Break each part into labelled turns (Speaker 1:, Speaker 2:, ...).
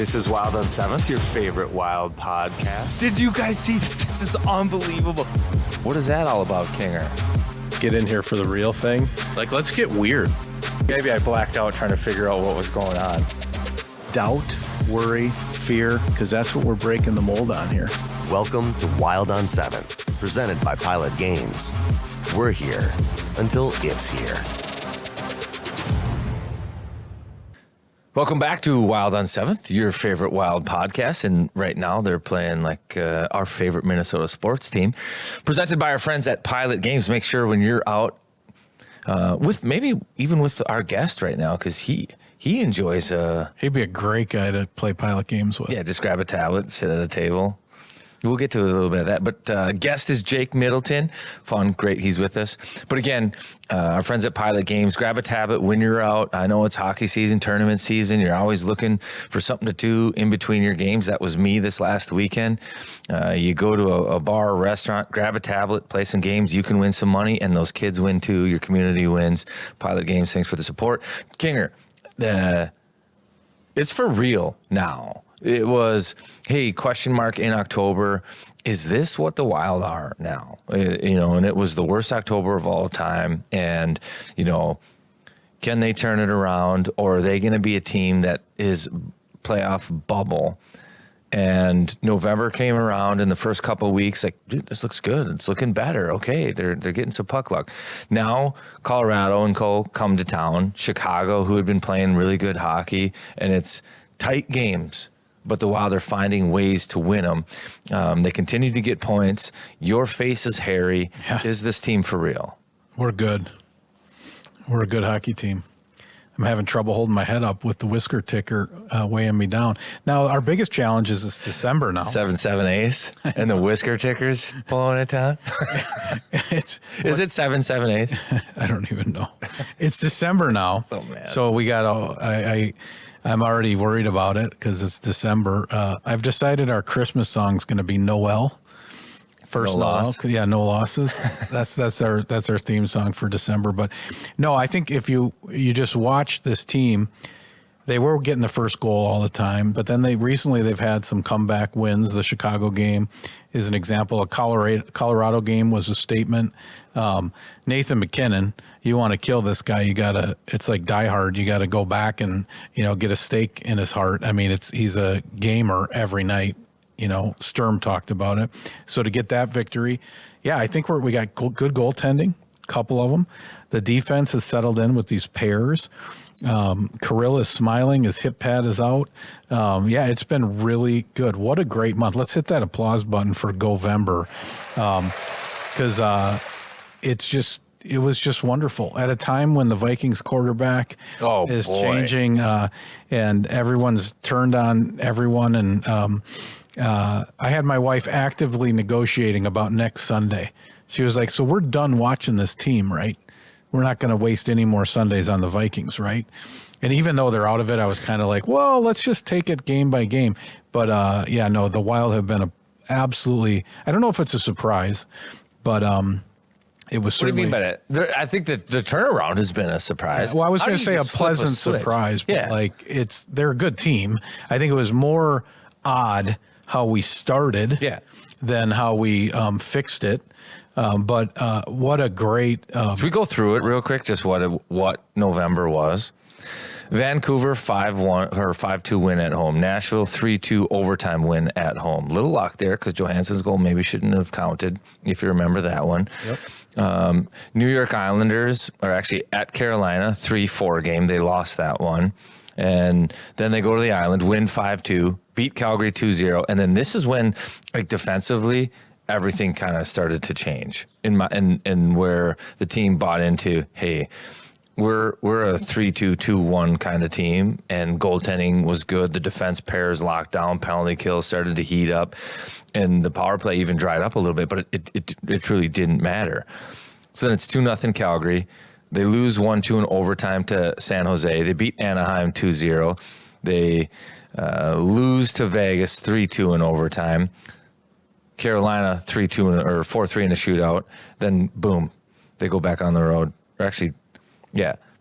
Speaker 1: This is Wild on 7th, your favorite Wild podcast. Did you guys see this? This is unbelievable. What is that all about, Kinger?
Speaker 2: Get in here for the real thing.
Speaker 3: Like, let's get weird.
Speaker 1: Maybe I blacked out trying to figure out what was going on.
Speaker 2: Doubt, worry, fear, because that's what we're breaking the mold on here.
Speaker 4: Welcome to Wild on 7th, presented by Pilot Games. We're here until it's here.
Speaker 1: Welcome back to Wild on 7th, your favorite Wild podcast. And right now they're playing like our favorite Minnesota sports team. Presented by our friends at Pilot Games. Make sure when you're out with maybe even with our guest right now, because he enjoys...
Speaker 2: He'd be a great guy to play Pilot Games with.
Speaker 1: Yeah, just grab a tablet, sit at a table. We'll get to a little bit of that. But guest is Jake Middleton. Fun, great, he's with us. But again, our friends at Pilot Games, grab a tablet when you're out. I know it's hockey season, tournament season. You're always looking for something to do in between your games. That was me this last weekend. You go to a bar or restaurant, grab a tablet, play some games. You can win some money, and those kids win too. Your community wins. Pilot Games, thanks for the support. Kinger, it's for real now. It was, hey, question mark in October. Is this what the Wild are now? And it was the worst October of all time. And, can they turn it around, or are they going to be a team that is playoff bubble? And November came around in the first couple of weeks, like, dude, this looks good. It's looking better. Okay, they're getting some puck luck. Now, Colorado and co come to town. Chicago, who had been playing really good hockey, and it's tight games. But the Wild are finding ways to win them. They continue to get points. Your face is hairy. Yeah. Is this team for real?
Speaker 2: We're good. We're a good hockey team. I'm having trouble holding my head up with the whisker ticker weighing me down. Now, our biggest challenge is this December now.
Speaker 1: 7-7 ace and the whisker ticker's pulling it down? Is it 7-7 ace?
Speaker 2: I don't even know. It's December now.
Speaker 1: So mad.
Speaker 2: So we got I'm already worried about it because it's December. I've decided our Christmas song's going to be Noel. First
Speaker 1: no
Speaker 2: Noel.
Speaker 1: Loss.
Speaker 2: Yeah, no losses. That's our theme song for December. But no, I think if you just watch this team, they were getting the first goal all the time, but then they've had some comeback wins. The Chicago game is an example. A Colorado game was a statement. Nathan McKinnon, you want to kill this guy, it's like Die Hard. You got to go back and, get a stake in his heart. I mean, he's a gamer every night. Sturm talked about it. So to get that victory, yeah, I think we got good goaltending, a couple of them. The defense has settled in with these pairs. Kirill is smiling. His hip pad is out. Yeah, it's been really good. What a great month. Let's hit that applause button for Govember, because it was just wonderful at a time when the Vikings quarterback is changing, and everyone's turned on everyone. And I had my wife actively negotiating about next Sunday. She was like, "So we're done watching this team, right? We're not going to waste any more Sundays on the Vikings, right?" And even though they're out of it, I was kind of like, well, let's just take it game by game. But the Wild have been absolutely, I don't know if it's a surprise, but it was certainly.
Speaker 1: What do you mean by that? I think that the turnaround has been a surprise.
Speaker 2: Well, I was going to say a pleasant surprise, but they're a good team. I think it was more odd how we started than how we fixed it. But what a great...
Speaker 1: Should we go through it real quick, just what November was? Vancouver 5-1 or 5-2 win at home. Nashville 3-2 overtime win at home. Little luck there because Johansson's goal maybe shouldn't have counted, if you remember that one. Yep. New York Islanders are actually at Carolina, 3-4 game. They lost that one. And then they go to the Island, win 5-2, beat Calgary 2-0. And then this is when, defensively, everything kind of started to change and where the team bought into, hey, we're a 3-2-2-1 kind of team, and goaltending was good. The defense pairs locked down, penalty kills started to heat up, and the power play even dried up a little bit, but it truly didn't matter. So then it's 2-0 Calgary. They lose 1-2 in overtime to San Jose. They beat Anaheim 2-0. They lose to Vegas 3-2 in overtime. Carolina 3-2 or 4-3 in a shootout. Then boom, they go back on the road. Or actually,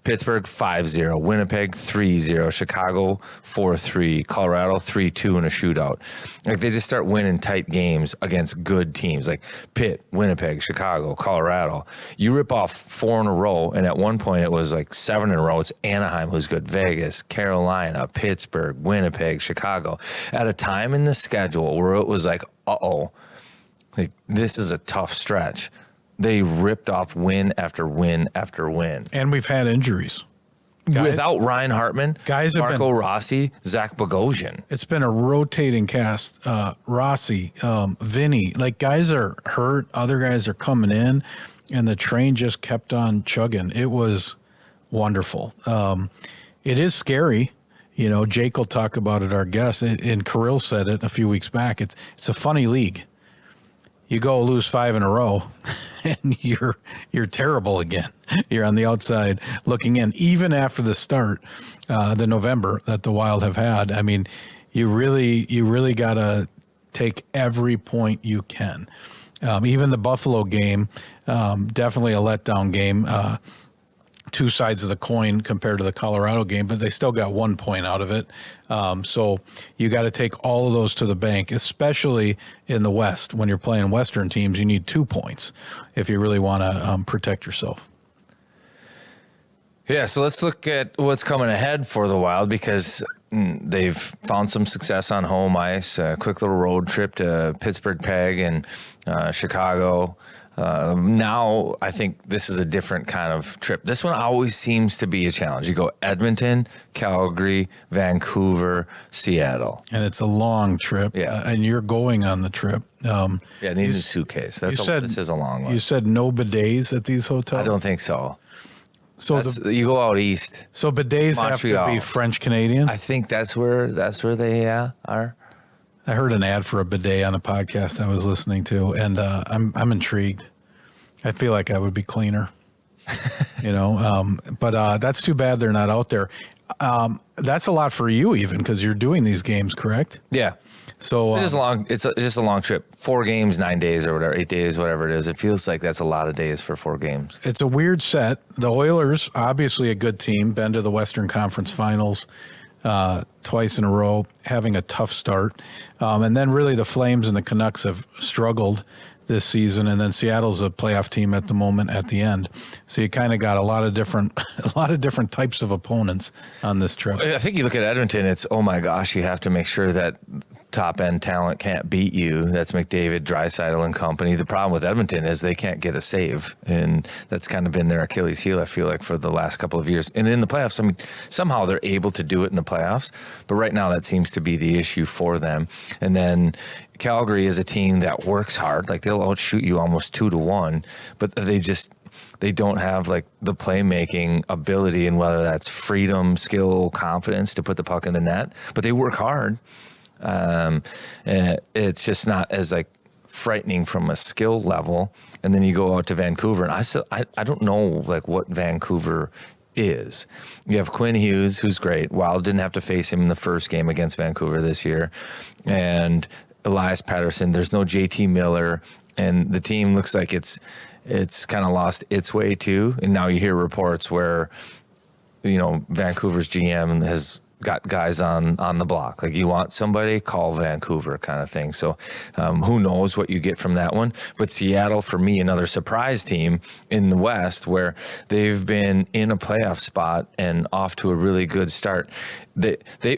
Speaker 1: Pittsburgh 5-0, Winnipeg 3-0, Chicago 4-3, Colorado 3-2 in a shootout. Like they just start winning tight games against good teams like Pitt, Winnipeg, Chicago, Colorado. You rip off 4 in a row, and at one point it was like 7 in a row. It's Anaheim who's good, Vegas, Carolina, Pittsburgh, Winnipeg, Chicago. At a time in the schedule where it was like, like this is a tough stretch. They ripped off win after win after win.
Speaker 2: And we've had injuries.
Speaker 1: Without Ryan Hartman, Marco Rossi, Zach Bogosian.
Speaker 2: It's been a rotating cast. Rossi, Vinny, like guys are hurt. Other guys are coming in, and the train just kept on chugging. It was wonderful. It is scary. You know, Jake will talk about it, our guest, and Kirill said it a few weeks back. It's a funny league. You go lose 5 in a row, and you're terrible again. You're on the outside looking in, even after the start, the November that the Wild have had. I mean, you really got to take every point you can. Even the Buffalo game, definitely a letdown game. 2 sides of the coin compared to the Colorado game, but they still got 1 point out of it. So you got to take all of those to the bank, especially in the West. When you're playing Western teams, you need 2 points if you really want to protect yourself.
Speaker 1: Yeah, so let's look at what's coming ahead for the Wild because they've found some success on home ice. A quick little road trip to Pittsburgh Peg and Chicago. Now I think this is a different kind of trip. This one always seems to be a challenge. You go Edmonton, Calgary, Vancouver, Seattle.
Speaker 2: And it's a long trip.
Speaker 1: Yeah.
Speaker 2: And you're going on the trip.
Speaker 1: Yeah, it needs a suitcase. This is a long one.
Speaker 2: You said no bidets at these hotels?
Speaker 1: I don't think so.
Speaker 2: So
Speaker 1: you go out east.
Speaker 2: So bidets
Speaker 1: Montreal.
Speaker 2: have to be French Canadian?
Speaker 1: I think that's where they are.
Speaker 2: I heard an ad for a bidet on a podcast I was listening to, and I'm intrigued. I feel like I would be cleaner, but that's too bad they're not out there. That's a lot for you even because you're doing these games, correct?
Speaker 1: Yeah.
Speaker 2: So
Speaker 1: it's just long. It's just a long trip. 4 games, 9 days or whatever, 8 days, whatever it is. It feels like that's a lot of days for 4 games.
Speaker 2: It's a weird set. The Oilers, obviously a good team, been to the Western Conference Finals twice in a row, having a tough start. And then really the Flames and the Canucks have struggled this season, and then Seattle's a playoff team at the moment at the end. So you kind of got a lot of different types of opponents on this trip.
Speaker 1: I think you look at Edmonton, it's, oh my gosh, you have to make sure that top-end talent can't beat you. That's McDavid, Draisaitl, and company. The problem with Edmonton is they can't get a save, and that's kind of been their Achilles heel, I feel like, for the last couple of years. And in the playoffs, I mean, somehow they're able to do it in the playoffs, but right now that seems to be the issue for them. And then Calgary is a team that works hard. Like, they'll outshoot you almost 2-1, but they don't have like the playmaking ability, and whether that's freedom, skill, confidence to put the puck in the net, but they work hard. It's just not as like frightening from a skill level. And then you go out to Vancouver, and I don't know like what Vancouver is. You have Quinn Hughes, who's great. Wild didn't have to face him in the first game against Vancouver this year, and Elias Pettersson. There's no JT Miller, and the team looks like it's kind of lost its way too. And now you hear reports where, Vancouver's GM has got guys on the block. Like, you want somebody, call Vancouver kind of thing. So who knows what you get from that one. But Seattle, for me, another surprise team in the West where they've been in a playoff spot and off to a really good start.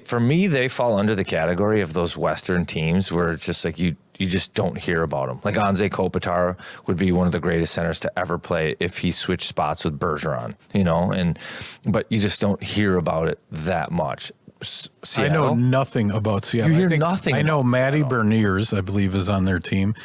Speaker 1: For me, they fall under the category of those Western teams where it's just like you just don't hear about them. Like Anze Kopitar would be one of the greatest centers to ever play if he switched spots with Bergeron, but you just don't hear about it that much. Seattle,
Speaker 2: I know nothing about Seattle.
Speaker 1: You hear nothing.
Speaker 2: I know
Speaker 1: about
Speaker 2: Matty
Speaker 1: Seattle.
Speaker 2: Berniers, I believe, is on their team.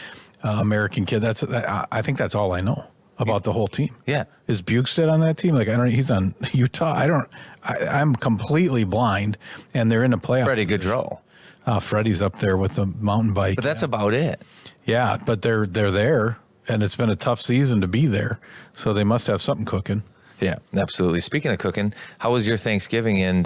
Speaker 2: American kid. I think that's all I know about the whole team.
Speaker 1: Yeah.
Speaker 2: Is Bukestad on that team? Like, I don't. He's on Utah. I'm completely blind, and they're in a playoff.
Speaker 1: Freddie Gaudreau.
Speaker 2: Freddie's up there with the mountain bike.
Speaker 1: But that's about it.
Speaker 2: Yeah, but they're there, and it's been a tough season to be there, so they must have something cooking.
Speaker 1: Yeah, absolutely. Speaking of cooking, how was your Thanksgiving, and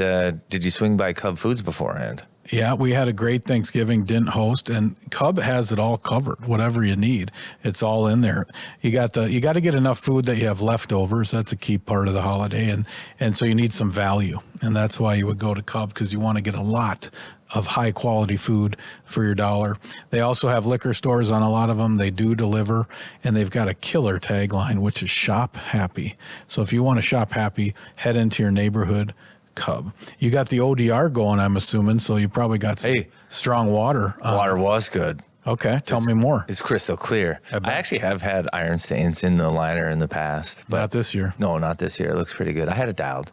Speaker 1: did you swing by Cub Foods beforehand?
Speaker 2: Yeah, we had a great Thanksgiving, didn't host, and Cub has it all covered. Whatever you need, it's all in there. You got to get enough food that you have leftovers. That's a key part of the holiday, and so you need some value, and that's why you would go to Cub, because you want to get a lot of high quality food for your dollar. They also have liquor stores on a lot of them. They do deliver, and they've got a killer tagline, which is shop happy. So if you want to shop happy, head into your neighborhood Cub. You got the ODR going, I'm assuming, so you probably got some strong water.
Speaker 1: Water was good.
Speaker 2: Okay, tell me more.
Speaker 1: It's crystal clear. I actually have had iron stains in the liner in the past. But
Speaker 2: not this year.
Speaker 1: No, not this year. It looks pretty good. I had it dialed.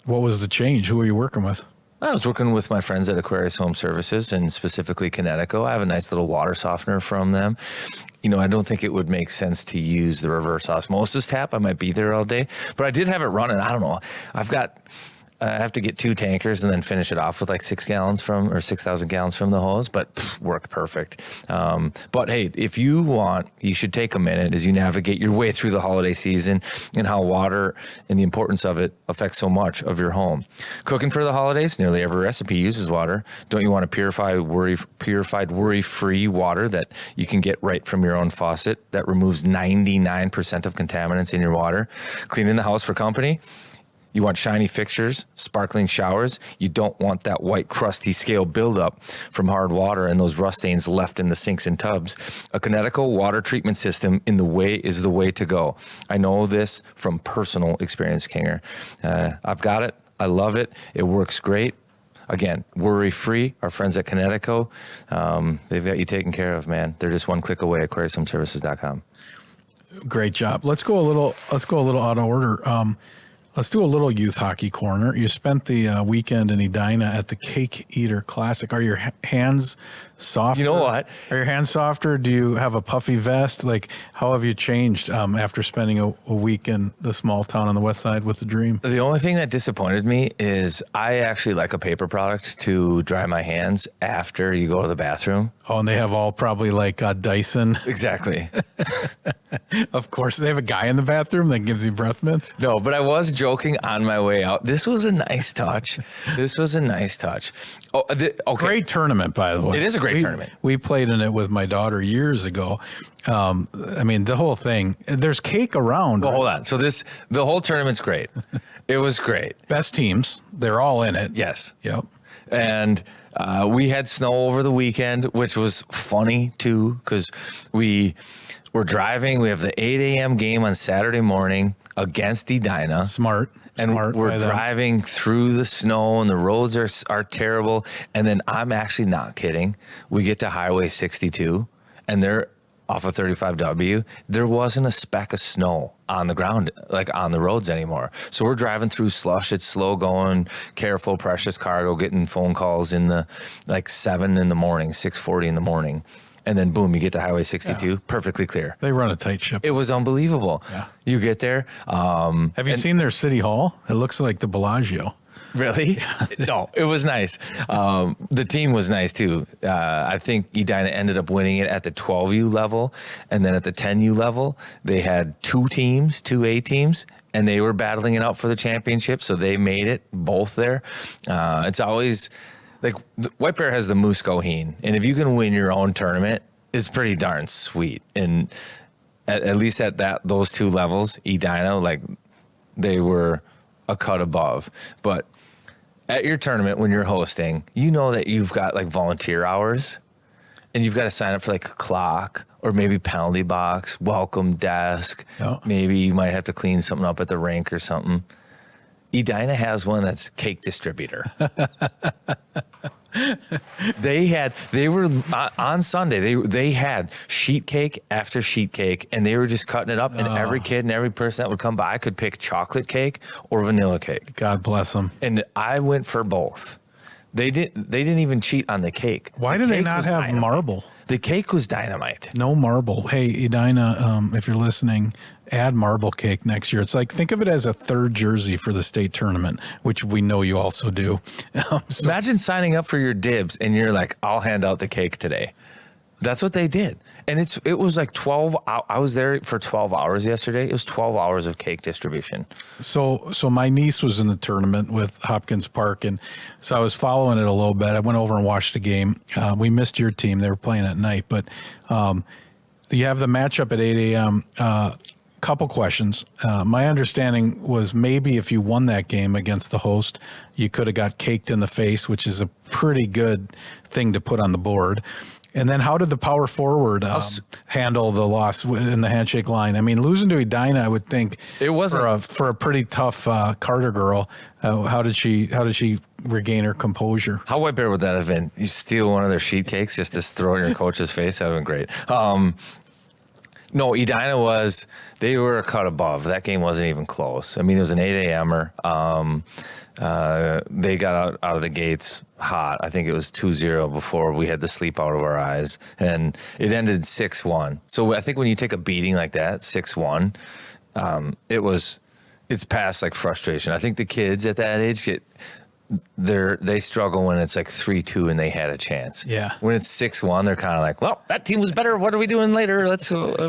Speaker 2: What was the change? Who were you working with?
Speaker 1: I was working with my friends at Aquarius Home Services, and specifically Connecticut. I have a nice little water softener from them. I don't think it would make sense to use the reverse osmosis tap. I might be there all day, but I did have it running. I don't know. I have to get 2 tankers and then finish it off with like 6,000 gallons from the hose, but worked perfect. But hey, if you want, you should take a minute as you navigate your way through the holiday season and how water and the importance of it affects so much of your home. Cooking for the holidays, nearly every recipe uses water. Don't you want a purified, worry-free water that you can get right from your own faucet that removes 99% of contaminants in your water? Cleaning the house for company? You want shiny fixtures, sparkling showers. You don't want that white, crusty scale buildup from hard water and those rust stains left in the sinks and tubs. A Connecticut water treatment system is the way to go. I know this from personal experience, Kinger. I've got it. I love it. It works great. Again, worry-free. Our friends at Connecticut, they've got you taken care of, man. They're just one click away at AquariusHomeservices.com.
Speaker 2: Great job. Let's go a little out of order. Let's do a little youth hockey corner. You spent the weekend in Edina at the Cake Eater Classic. Are your hands softer?
Speaker 1: You know what?
Speaker 2: Are your hands softer? Do you have a puffy vest? Like, how have you changed after spending a week in the small town on the west side with the dream?
Speaker 1: The only thing that disappointed me is I actually like a paper product to dry my hands after you go to the bathroom.
Speaker 2: Oh, and they have all probably like Dyson.
Speaker 1: Exactly.
Speaker 2: Of course, they have a guy in the bathroom that gives you breath mints.
Speaker 1: No, but I was joking on my way out. This was a nice touch. Oh, okay.
Speaker 2: Great tournament, by the way.
Speaker 1: It is a great tournament.
Speaker 2: We played in it with my daughter years ago. I mean, the whole thing. There's cake around.
Speaker 1: Well, hold on. So the whole tournament's great. It was great.
Speaker 2: Best teams. They're all in it.
Speaker 1: Yes.
Speaker 2: Yep.
Speaker 1: And we had snow over the weekend, which was funny too, because we were driving. We have the 8 a.m. game on Saturday morning against Edina.
Speaker 2: Smart.
Speaker 1: And we're driving through the snow, and the roads are terrible. And then I'm actually not kidding. We get to Highway 62, and they're off of 35W. There wasn't a speck of snow on the ground, like on the roads anymore. So we're driving through slush. It's slow going, careful, precious cargo, getting phone calls in the 7 in the morning, 6:40 in the morning. And then boom, you get to Highway 62, perfectly clear.
Speaker 2: They run a tight ship.
Speaker 1: It was unbelievable.
Speaker 2: Yeah.
Speaker 1: You get there.
Speaker 2: Have you seen their city hall? It looks like the Bellagio.
Speaker 1: Really? No, it was nice. The team was nice too. I think Edina ended up winning it at the 12U level, and then at the 10U level, they had 2 A teams, and they were battling it out for the championship. So they made it both there. It's always like White Bear has the Moose Goheen, and if you can win your own tournament, it's pretty darn sweet. And at least at those 2 levels, Edina, like they were a cut above. But at your tournament, when you're hosting, you know that you've got like volunteer hours, and you've got to sign up for like a clock or maybe penalty box, welcome desk.
Speaker 2: Oh. Maybe
Speaker 1: you might have to clean something up at the rink or something. Edina has one that's cake distributor. They were on Sunday. They had sheet cake after sheet cake, and they were just cutting it up. And every kid and every person that would come by could pick chocolate cake or vanilla cake.
Speaker 2: God bless them.
Speaker 1: And I went for both. They didn't even cheat on the cake.
Speaker 2: Why do they not have marble?
Speaker 1: The cake was dynamite.
Speaker 2: No marble. Hey, Edina, if you're listening, add marble cake next year. It's like, think of it as a 3rd jersey for the state tournament, which we know you also do.
Speaker 1: Imagine signing up for your dibs and you're like, I'll hand out the cake today. That's what they did. And it was like 12. I was there for 12 hours yesterday. It was 12 hours of cake distribution.
Speaker 2: So my niece was in the tournament with Hopkins Park, and so I was following it a little bit. I went over and watched the game. We missed your team. They were playing at night, but you have the matchup at 8 a.m. Couple questions. My understanding was maybe if you won that game against the host, you could have got caked in the face, which is a pretty good thing to put on the board. And then how did the power forward handle the loss in the handshake line? I mean, losing to Edina, I would think
Speaker 1: it wasn't
Speaker 2: for a pretty tough Carter girl. How did she regain her composure?
Speaker 1: How white bear would that have been? You steal one of their sheet cakes just to throw in your coach's face? That would have been great. No, Edina they were a cut above. That game wasn't even close. I mean, it was an 8 a.m.er. They got out of the gates hot. I think it was 2-0 before we had the sleep out of our eyes. And it ended 6-1. So I think when you take a beating like that, 6-1, it's past like frustration. I think the kids at that age they struggle when it's like 3-2 and they had a chance.
Speaker 2: Yeah.
Speaker 1: When it's 6-1, they're kind of like, well, that team was better. What are we doing later?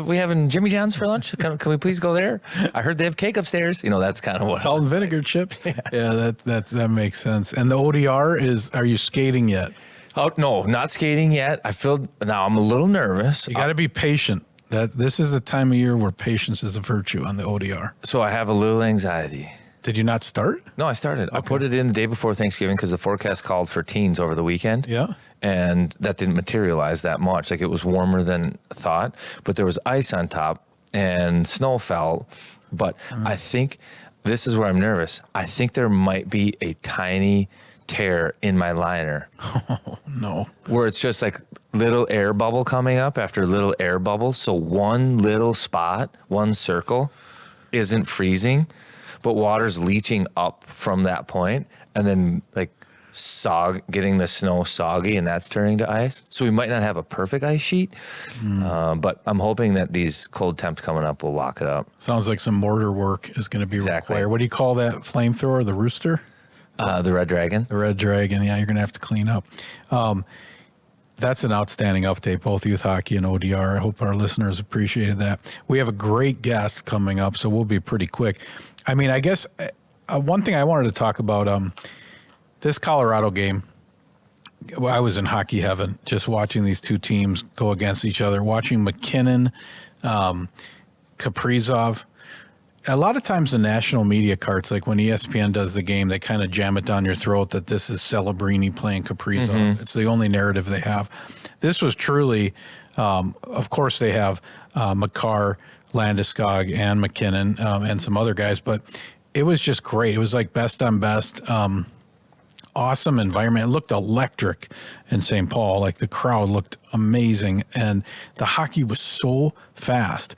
Speaker 1: We having Jimmy John's for lunch? Can we please go there? I heard they have cake upstairs. That's kind of what.
Speaker 2: Salt and vinegar chips. Yeah, that makes sense. And the ODR are you skating yet?
Speaker 1: Oh no, not skating yet. Now I'm a little nervous.
Speaker 2: You got to be patient. This is the time of year where patience is a virtue on the ODR.
Speaker 1: So I have a little anxiety.
Speaker 2: Did you not start?
Speaker 1: No, I started.
Speaker 2: Okay.
Speaker 1: I put it in the day before Thanksgiving because the forecast called for teens over the weekend.
Speaker 2: Yeah.
Speaker 1: And that didn't materialize that much. Like it was warmer than thought, but there was ice on top and snow fell. But I think this is where I'm nervous. I think there might be a tiny tear in my liner.
Speaker 2: Oh, no.
Speaker 1: Where it's just like little air bubble coming up after little air bubble. So one little spot, one circle isn't freezing, but water's leaching up from that point and then like getting the snow soggy, and that's turning to ice. So we might not have a perfect ice sheet, but I'm hoping that these cold temps coming up will lock it up.
Speaker 2: Sounds like some mortar work is going to be required. What do you call that flamethrower? The rooster?
Speaker 1: The Red Dragon.
Speaker 2: The Red Dragon. Yeah, you're going to have to clean up. That's an outstanding update, both youth hockey and ODR. I hope our listeners appreciated that. We have a great guest coming up, so we'll be pretty quick. I mean, I guess one thing I wanted to talk about, this Colorado game, I was in hockey heaven just watching these two teams go against each other, watching McKinnon, Kaprizov. A lot of times the national media carts, like when ESPN does the game, they kind of jam it down your throat that this is Celebrini playing Kaprizov. Mm-hmm. It's the only narrative they have. This was truly, of course they have Makar, Landeskog, and McKinnon, and some other guys, but it was just great. It was like best on best. Awesome environment. It looked electric in St. Paul. Like the crowd looked amazing, and the hockey was so fast.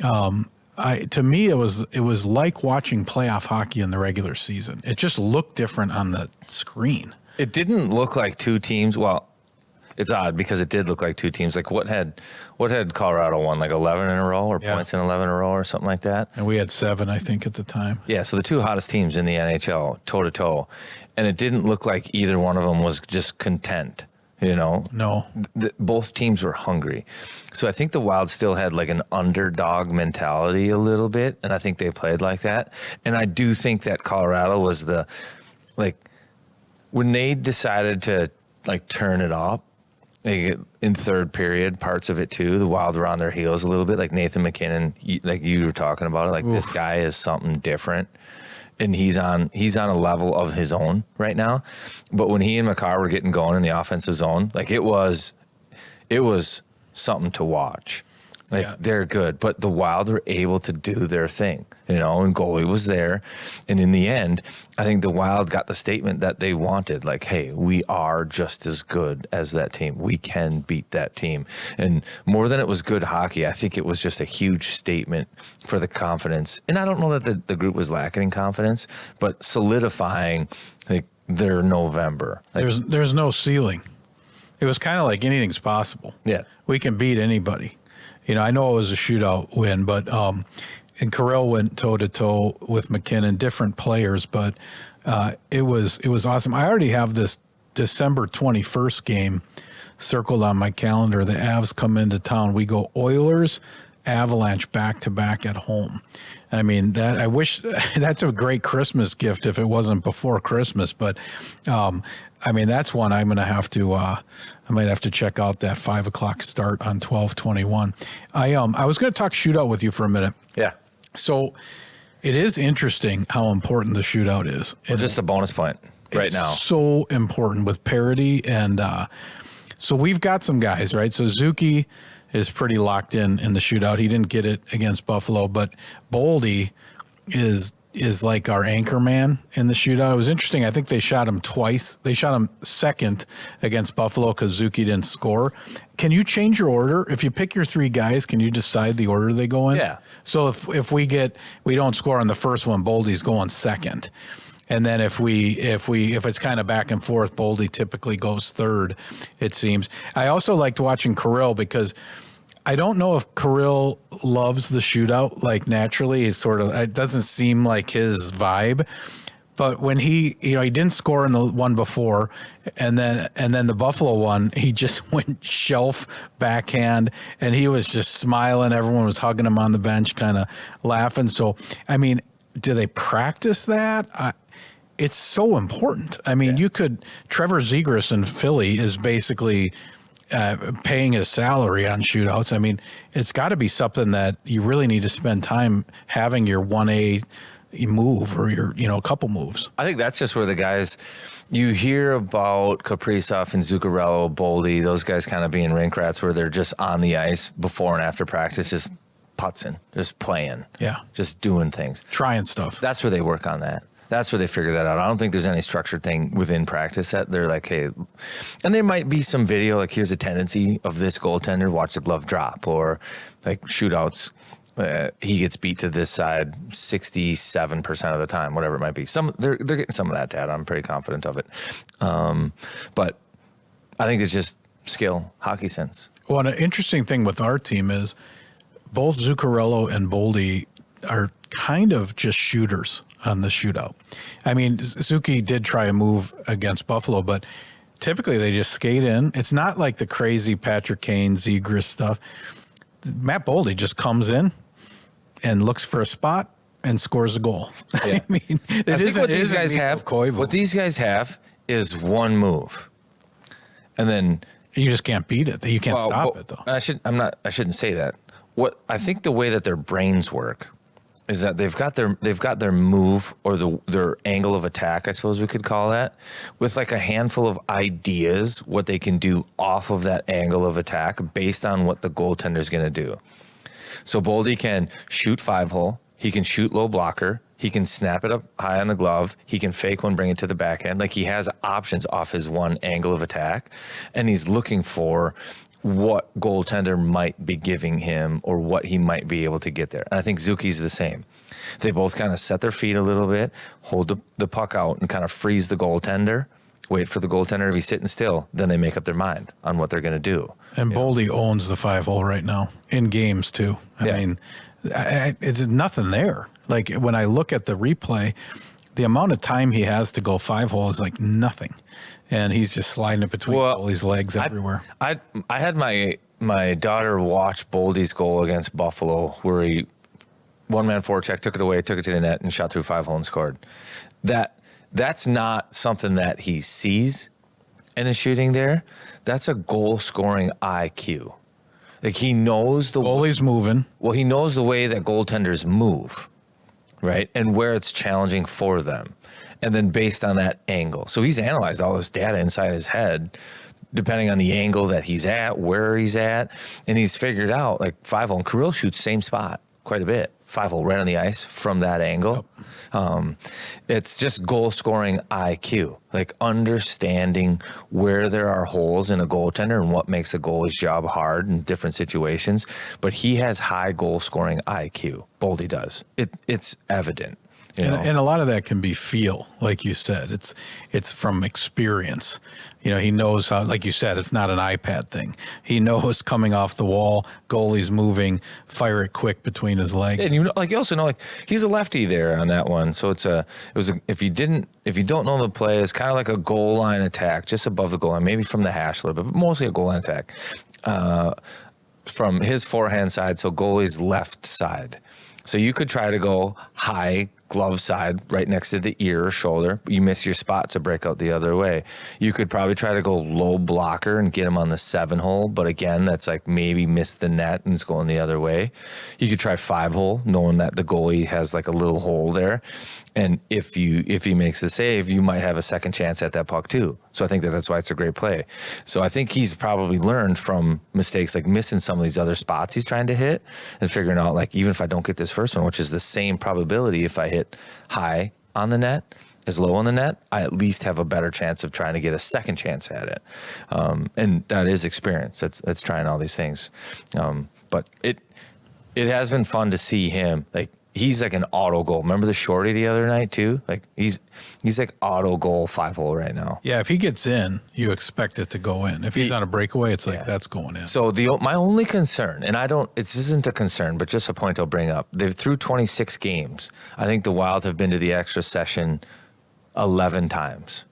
Speaker 2: To me, it was like watching playoff hockey in the regular season. It just looked different on the screen.
Speaker 1: It didn't look like two teams. Well, it's odd because it did look like two teams. Like what had Colorado won? Like 11 in a row or points in 11 in a row or something like that?
Speaker 2: And we had 7, I think, at the time.
Speaker 1: Yeah, so the two hottest teams in the NHL, toe-to-toe. And it didn't look like either one of them was just content,
Speaker 2: No.
Speaker 1: Both teams were hungry. So I think the Wild still had like an underdog mentality a little bit, and I think they played like that. And I do think that Colorado was when they decided to like turn it up, in third period, parts of it too, the Wild were on their heels a little bit, like Nathan McKinnon, like you were talking about it, like this guy is something different. And he's on a level of his own right now. But when he and Makar were getting going in the offensive zone, like it was something to watch. They're good, but the Wild were able to do their thing, and Goalie was there. And in the end, I think the Wild got the statement that they wanted, like, hey, we are just as good as that team. We can beat that team. And more than it was good hockey, I think it was just a huge statement for the confidence. And I don't know that the group was lacking in confidence, but solidifying like their November. Like,
Speaker 2: there's no ceiling. It was kind of like anything's possible.
Speaker 1: Yeah.
Speaker 2: We can beat anybody. I know it was a shootout win, but and Carell went toe-to-toe with McKinnon, different players, but it was awesome. I already have this December 21st game circled on my calendar. The Avs come into town. We go Oilers, Avalanche back to back at home. I mean, that I wish that's a great Christmas gift if it wasn't before Christmas. But I mean, that's one I'm going to have to. I might have to check out that 5 o'clock start on 12/21. I was going to talk shootout with you for a minute.
Speaker 1: Yeah.
Speaker 2: So it is interesting how important the shootout is.
Speaker 1: Well, just a bonus point right now.
Speaker 2: So important with parity. And so we've got some guys, right? So Zuki is pretty locked in the shootout. He didn't get it against Buffalo, but Boldy is like our anchor man in the shootout. It was interesting. I think they shot him twice. They shot him second against Buffalo because Zuki didn't score. Can you change your order? If you pick your three guys, can you decide the order they go in?
Speaker 1: Yeah.
Speaker 2: So if we don't score on the first one, Boldy's going second. And then if it's kind of back and forth, Boldy typically goes third, it seems. I also liked watching Kirill because I don't know if Kirill loves the shootout, like naturally. It doesn't seem like his vibe. But when he didn't score in the one before, and then the Buffalo one, he just went shelf backhand, and he was just smiling. Everyone was hugging him on the bench, kind of laughing. So, I mean, do they practice that? It's so important. I mean, Trevor Zegras in Philly is basically paying his salary on shootouts. I mean, it's got to be something that you really need to spend time having your 1A move or your, a couple moves.
Speaker 1: I think that's just where the guys, you hear about Kaprizov and Zuccarello, Boldy, those guys kind of being rink rats where they're just on the ice before and after practice, just putzing, just playing.
Speaker 2: Yeah.
Speaker 1: Just doing things.
Speaker 2: Trying stuff.
Speaker 1: That's where they work on that. That's where they figure that out. I don't think there's any structured thing within practice that they're like, hey, and there might be some video, like here's a tendency of this goaltender, watch the glove drop, or like shootouts, he gets beat to this side 67% of the time, whatever it might be. They're getting some of that data. I'm pretty confident of it. But I think it's just skill, hockey sense.
Speaker 2: Well, an interesting thing with our team is both Zuccarello and Boldy are kind of just shooters on the shootout. I mean, Zuki did try a move against Buffalo, but typically they just skate in. It's not like the crazy Patrick Kane, Zegras stuff. Matt Boldy just comes in and looks for a spot and scores a goal.
Speaker 1: Yeah.
Speaker 2: I mean,
Speaker 1: what these guys have is one move, and then
Speaker 2: you just can't beat it. You can't stop it though.
Speaker 1: I shouldn't say that. What I think the way that their brains work is that they've got their move or their angle of attack, I suppose we could call that, with like a handful of ideas what they can do off of that angle of attack based on what the goaltender's going to do. So Boldy can shoot 5-hole, he can shoot low blocker, he can snap it up high on the glove, he can fake one, bring it to the backhand. Like he has options off his one angle of attack, and he's looking for what goaltender might be giving him or what he might be able to get there. And I think Zuki's the same. They both kind of set their feet a little bit, hold the puck out and kind of freeze the goaltender, wait for the goaltender to be sitting still. Then they make up their mind on what they're going to do.
Speaker 2: And Boldy owns the 5-hole right now in games too. I mean, it's nothing there. Like when I look at the replay, the amount of time he has to go 5-hole is like nothing. And he's just sliding it between Boldy's legs everywhere. I
Speaker 1: had my daughter watch Boldy's goal against Buffalo where he one-man forecheck, took it away, took it to the net, and shot through 5-hole and scored. That's not something that he sees in his shooting there. That's a goal-scoring IQ. Like he knows the
Speaker 2: goalie's moving.
Speaker 1: Well, he knows the way that goaltenders move, right? And where it's challenging for them. And then based on that angle. So he's analyzed all this data inside his head, depending on the angle that he's at, where he's at. And he's figured out, like 5-hole, and Kirill shoots same spot quite a bit. 5-hole right on the ice from that angle. Yep. It's just goal-scoring IQ, like understanding where there are holes in a goaltender and what makes a goalie's job hard in different situations. But he has high goal-scoring IQ. Boldy does. It's evident.
Speaker 2: And a lot of that can be feel, like you said. It's from experience. He knows how, like you said, it's not an iPad thing. He knows coming off the wall, goalie's moving, fire it quick between his legs.
Speaker 1: And you also know, like, he's a lefty there on that one. So if you don't know the play, it's kind of like a goal line attack just above the goal line, maybe from the hash a little bit, but mostly a goal line attack from his forehand side. So goalie's left side. So you could try to go high glove side right next to the ear or shoulder. You miss your spot to break out the other way. You could probably try to go low blocker and get him on the 7 hole. But again, that's like maybe miss the net and it's going the other way. You could try 5 hole, knowing that the goalie has like a little hole there. And if he makes the save, you might have a second chance at that puck too. So I think that's why it's a great play. So I think he's probably learned from mistakes like missing some of these other spots he's trying to hit and figuring out, like, even if I don't get this first one, which is the same probability if I hit high on the net as low on the net, I at least have a better chance of trying to get a second chance at it. And that is experience. That's trying all these things. But it has been fun to see him, like, he's like an auto goal. Remember the shorty the other night too? Like he's like auto goal 5 hole right now.
Speaker 2: Yeah, if he gets in, you expect it to go in. If he's on a breakaway, it's like that's going in.
Speaker 1: So my only concern, and this isn't a concern, but just a point I'll bring up. They've through 26 games. I think the Wild have been to the extra session 11 times.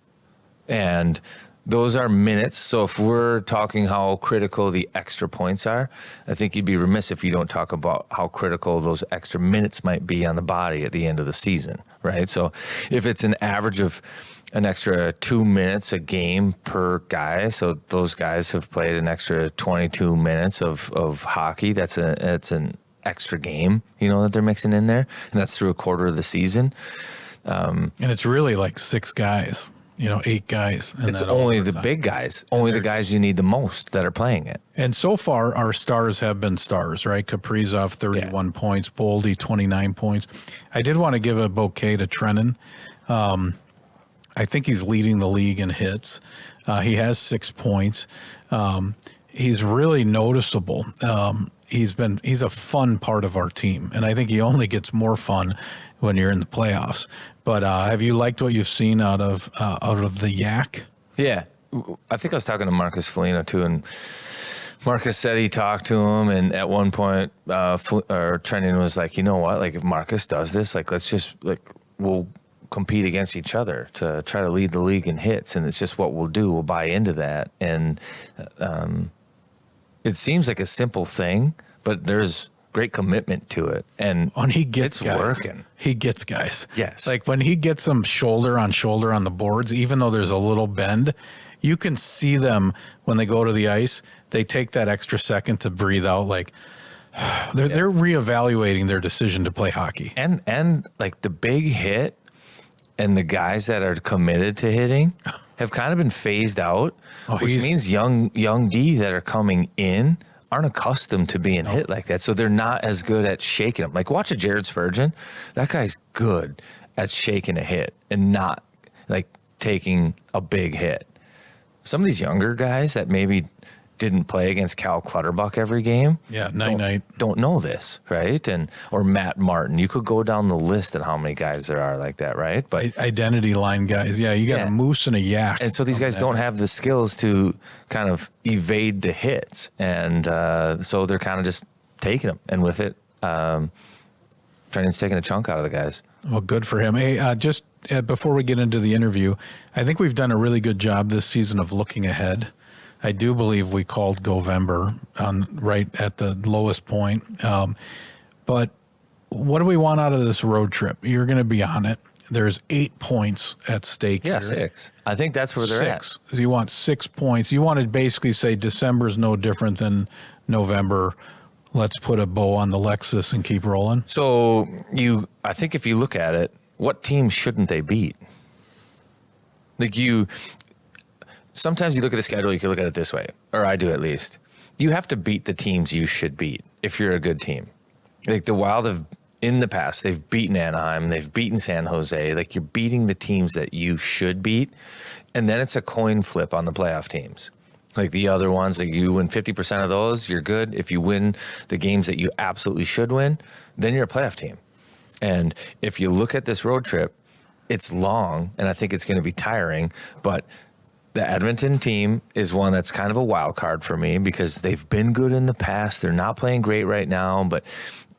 Speaker 1: And those are minutes. So if we're talking how critical the extra points are, I think you'd be remiss if you don't talk about how critical those extra minutes might be on the body at the end of the season, right? So if it's an average of an extra 2 minutes a game per guy, so those guys have played an extra 22 minutes of hockey, that's an extra game, that they're mixing in there, and that's through a quarter of the season.
Speaker 2: And it's really like 6 guys. 8 guys.
Speaker 1: It's only the big guys, only the guys you need the most that are playing it.
Speaker 2: And so far, our stars have been stars, right? Kaprizov, 31 points. Boldy, 29 points. I did want to give a bouquet to Trennan. I think he's leading the league in hits. He has 6 points. He's really noticeable. He's a fun part of our team, and I think he only gets more fun when you're in the playoffs. But have you liked what you've seen out of the Yak? Yeah,
Speaker 1: I think I was talking to Marcus Foligno too, and Marcus said he talked to him, and at one point, Trennan was like, you know what? Like, if Marcus does this, like, let's just we'll compete against each other to try to lead the league in hits, and it's just what we'll do. We'll buy into that, and it seems like a simple thing, but there's great commitment to it, and
Speaker 2: he gets
Speaker 1: it's
Speaker 2: guys.
Speaker 1: Working.
Speaker 2: He gets guys.
Speaker 1: Yes,
Speaker 2: like when he gets them shoulder on the boards, even though there's a little bend, you can see them when they go to the ice. They take that extra second to breathe out, like they're reevaluating their decision to play hockey.
Speaker 1: And like the big hit, and the guys that are committed to hitting have kind of been phased out, which means young D that are coming in aren't accustomed to being hit like that, so they're not as good at shaking them. Like, watch a Jared Spurgeon. That guy's good at shaking a hit and not like taking a big hit. Some of these younger guys that maybe didn't play against Cal Clutterbuck every game, don't know this, right? Or Matt Martin. You could go down the list at how many guys there are like that, right? But
Speaker 2: identity line guys, you got a Moose and a Yak,
Speaker 1: and so these guys don't have the skills to kind of evade the hits, and so they're kind of just taking them, and with it, Trennan's taking a chunk out of the guys.
Speaker 2: Well, good for him. Hey, just before we get into the interview, I think we've done a really good job this season of looking ahead. I do believe we called Govember right at the lowest point. But what do we want out of this road trip? You're going to be on it. There's 8 points at stake here.
Speaker 1: 6. I think that's where they're at.
Speaker 2: So you want 6 points. You want to basically say December's no different than November. Let's put a bow on the Lexus and keep rolling.
Speaker 1: So I think if you look at it, what team shouldn't they beat? Sometimes you look at the schedule, you can look at it this way, or I do at least. You have to beat the teams you should beat if you're a good team. Like the Wild have, in the past, they've beaten Anaheim, they've beaten San Jose. Like, you're beating the teams that you should beat, and then it's a coin flip on the playoff teams. Like the other ones, like you win 50% of those, you're good. If you win the games that you absolutely should win, then you're a playoff team. And if you look at this road trip, it's long, and I think it's going to be tiring, but the Edmonton team is one that's kind of a wild card for me because they've been good in the past. They're not playing great right now, but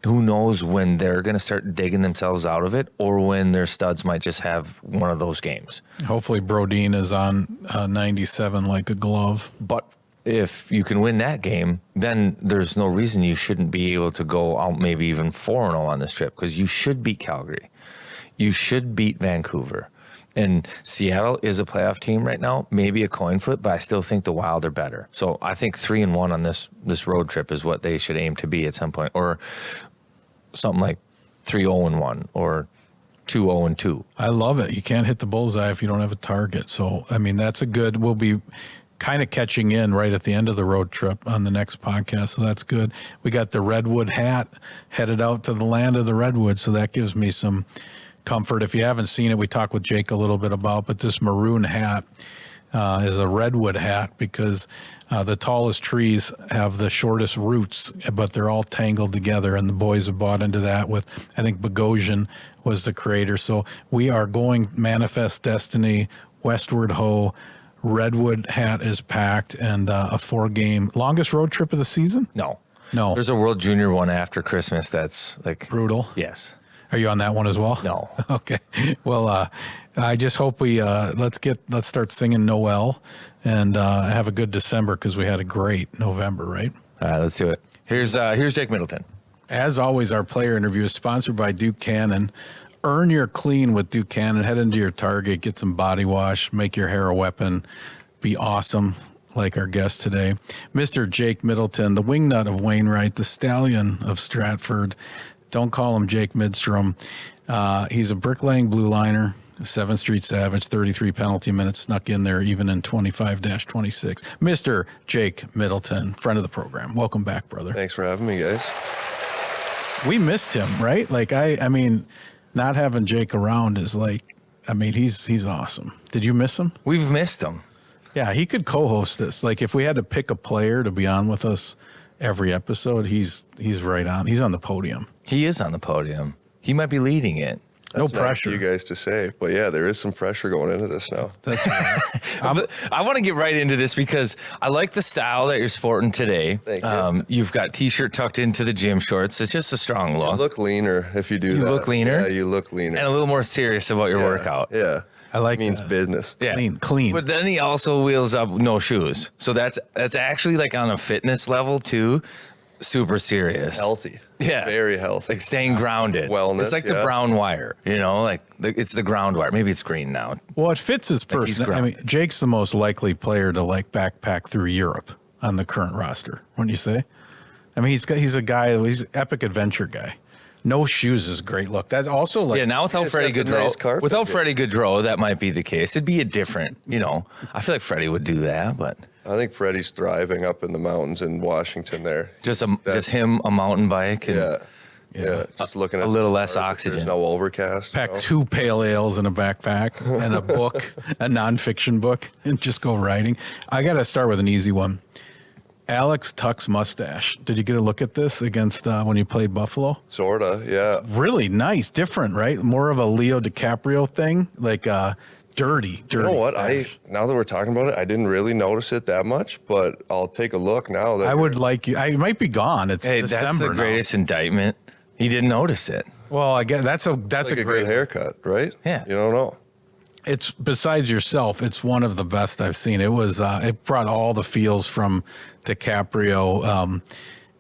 Speaker 1: who knows when they're going to start digging themselves out of it or when their studs might just have one of those games.
Speaker 2: Hopefully Brodin is on 97 like a glove.
Speaker 1: But if you can win that game, then there's no reason you shouldn't be able to go out maybe even 4-0 on this trip because you should beat Calgary. You should beat Vancouver. And Seattle is a playoff team right now, maybe a coin flip, but I still think the Wild are better. So I think 3-1 on this road trip is what they should aim to be at some point, or something like 3-0-1 or 2-0-2.
Speaker 2: I love it. You can't hit the bullseye if you don't have a target. So, I mean, that's a good, we'll be kind of catching in right at the end of the road trip on the next podcast. So that's good. We got the Redwood Hat headed out to the land of the Redwoods. So that gives me some comfort. If you haven't seen it, we talked with Jake a little bit about, but this maroon hat is a redwood hat because the tallest trees have the shortest roots, but they're all tangled together. And the boys have bought into that with, I think Bogosian was the creator. So we are going Manifest Destiny, Westward Ho. Redwood Hat is packed, and a 4-game longest road trip of the season.
Speaker 1: No.
Speaker 2: There's
Speaker 1: a World Junior one after Christmas that's like
Speaker 2: brutal.
Speaker 1: Yes.
Speaker 2: Are you on that one as well?
Speaker 1: No.
Speaker 2: Okay. Well, I just hope we let's start singing Noel and have a good December because we had a great November, right?
Speaker 1: All right, let's do it. Here's Jake Middleton.
Speaker 2: As always, our player interview is sponsored by Duke Cannon. Earn your clean with Duke Cannon. Head into your Target, get some body wash, make your hair a weapon, be awesome like our guest today. Mr. Jake Middleton, the wingnut of Wainwright, the stallion of Stratford. Don't call him Jake Midstrom. He's a bricklaying blue liner, 7th Street Savage, 33 penalty minutes snuck in there even in 25-26. Mr. Jake Middleton, friend of the program. Welcome back, brother.
Speaker 3: Thanks for having me, guys.
Speaker 2: We missed him, right? Like, I mean, not having Jake around is like, I mean, he's awesome. Did you miss him?
Speaker 1: We've missed him.
Speaker 2: Yeah, he could co-host this. Like, if we had to pick a player to be on with us every episode, he's right on. He's on the podium.
Speaker 1: He is on the podium. He might be leading it.
Speaker 3: That's
Speaker 2: no pressure.
Speaker 3: Nice for you guys to say, but yeah, there is some pressure going into this now.
Speaker 2: That's right.
Speaker 1: I want to get right into this because I like the style that you're sporting today.
Speaker 3: Thank you.
Speaker 1: You've got t-shirt tucked into the gym shorts. It's just a strong look.
Speaker 3: You look leaner if you do that.
Speaker 1: You look leaner?
Speaker 3: Yeah, you look leaner.
Speaker 1: And a little more serious about your workout.
Speaker 3: Yeah.
Speaker 2: I like
Speaker 3: it means
Speaker 2: that.
Speaker 3: business.
Speaker 1: Yeah.
Speaker 2: Clean.
Speaker 1: But then he also wheels up no shoes. So that's actually like on a fitness level too, super serious.
Speaker 3: Healthy.
Speaker 1: Yeah.
Speaker 3: Very healthy.
Speaker 1: Like staying grounded.
Speaker 3: Wellness,
Speaker 1: It's like the brown wire, it's the ground wire. Maybe it's green now.
Speaker 2: Well, it fits his person. I mean, Jake's the most likely player to like backpack through Europe on the current roster, wouldn't you say? I mean, he's a guy, he's an epic adventure guy. No shoes is a great look. That's also like...
Speaker 1: Yeah, now without Freddie Gaudreau, Freddie Gaudreau, that might be the case. It'd be a different, I feel like Freddie would do that, but...
Speaker 3: I think Freddie's thriving up in the mountains in Washington there.
Speaker 1: Just him, a mountain bike. And
Speaker 3: Yeah. Just looking at
Speaker 1: a little
Speaker 3: the
Speaker 1: less
Speaker 3: stars,
Speaker 1: oxygen.
Speaker 3: There's no overcast.
Speaker 2: Pack 2 pale ales in a backpack and a book, a nonfiction book, and just go riding. I got to start with an easy one. Alex Tuck's mustache. Did you get a look at this against when you played Buffalo?
Speaker 3: Sorta, yeah.
Speaker 2: Really nice, different, right? More of a Leo DiCaprio thing, like dirty.
Speaker 3: You know what?
Speaker 2: Stash.
Speaker 3: Now that we're talking about it, I didn't really notice it that much, but I'll take a look now.
Speaker 2: I would like you. I might be gone. It's December
Speaker 1: that's the greatest indictment. He didn't notice it.
Speaker 2: Well, I guess that's
Speaker 3: like
Speaker 2: a
Speaker 3: a
Speaker 2: great
Speaker 3: good haircut, right?
Speaker 1: Yeah.
Speaker 3: You don't know.
Speaker 2: It's besides yourself, it's one of the best I've seen. It was it brought all the feels from DiCaprio.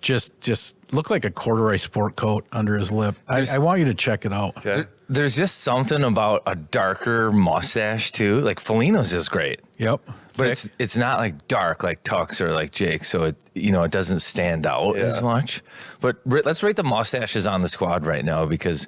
Speaker 2: Just looked like a corduroy sport coat under his lip. I want you to check it out.
Speaker 3: Okay.
Speaker 1: There's just something about a darker mustache too. Like Foligno's is great.
Speaker 2: Yep.
Speaker 1: But it's not like dark like Tuck's or like Jake, so it doesn't stand out as much. But let's rate the mustaches on the squad right now because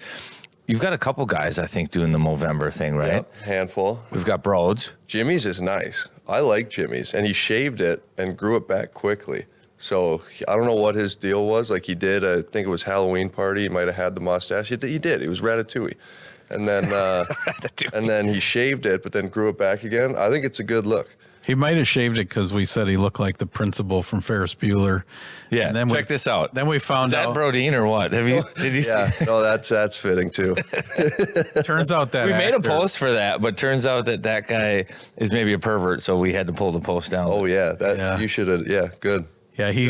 Speaker 1: you've got a couple guys I think doing the Movember thing, right?
Speaker 3: Yep. Handful.
Speaker 1: We've got Broads.
Speaker 3: Jimmy's is nice. I like Jimmy's, and he shaved it and grew it back quickly. So I don't know what his deal was. Like he did, I think it was Halloween party. He might have had the mustache. He did. It was Ratatouille. And then and then he shaved it, but then grew it back again. I think it's a good look.
Speaker 2: He might have shaved it because we said he looked like the principal from Ferris Bueller.
Speaker 1: Yeah,
Speaker 2: And then
Speaker 1: check this out.
Speaker 2: Then we found
Speaker 1: Is that
Speaker 2: out.
Speaker 1: Brodeen or what? Did you
Speaker 3: Yeah,
Speaker 1: see?
Speaker 3: no, that's fitting too.
Speaker 2: Turns out that
Speaker 1: We made a
Speaker 2: actor-
Speaker 1: post for that, but turns out that guy is maybe a pervert, so we had to pull the post down.
Speaker 3: Oh yeah,
Speaker 2: Yeah.
Speaker 3: you should have. Yeah, good.
Speaker 2: Yeah, he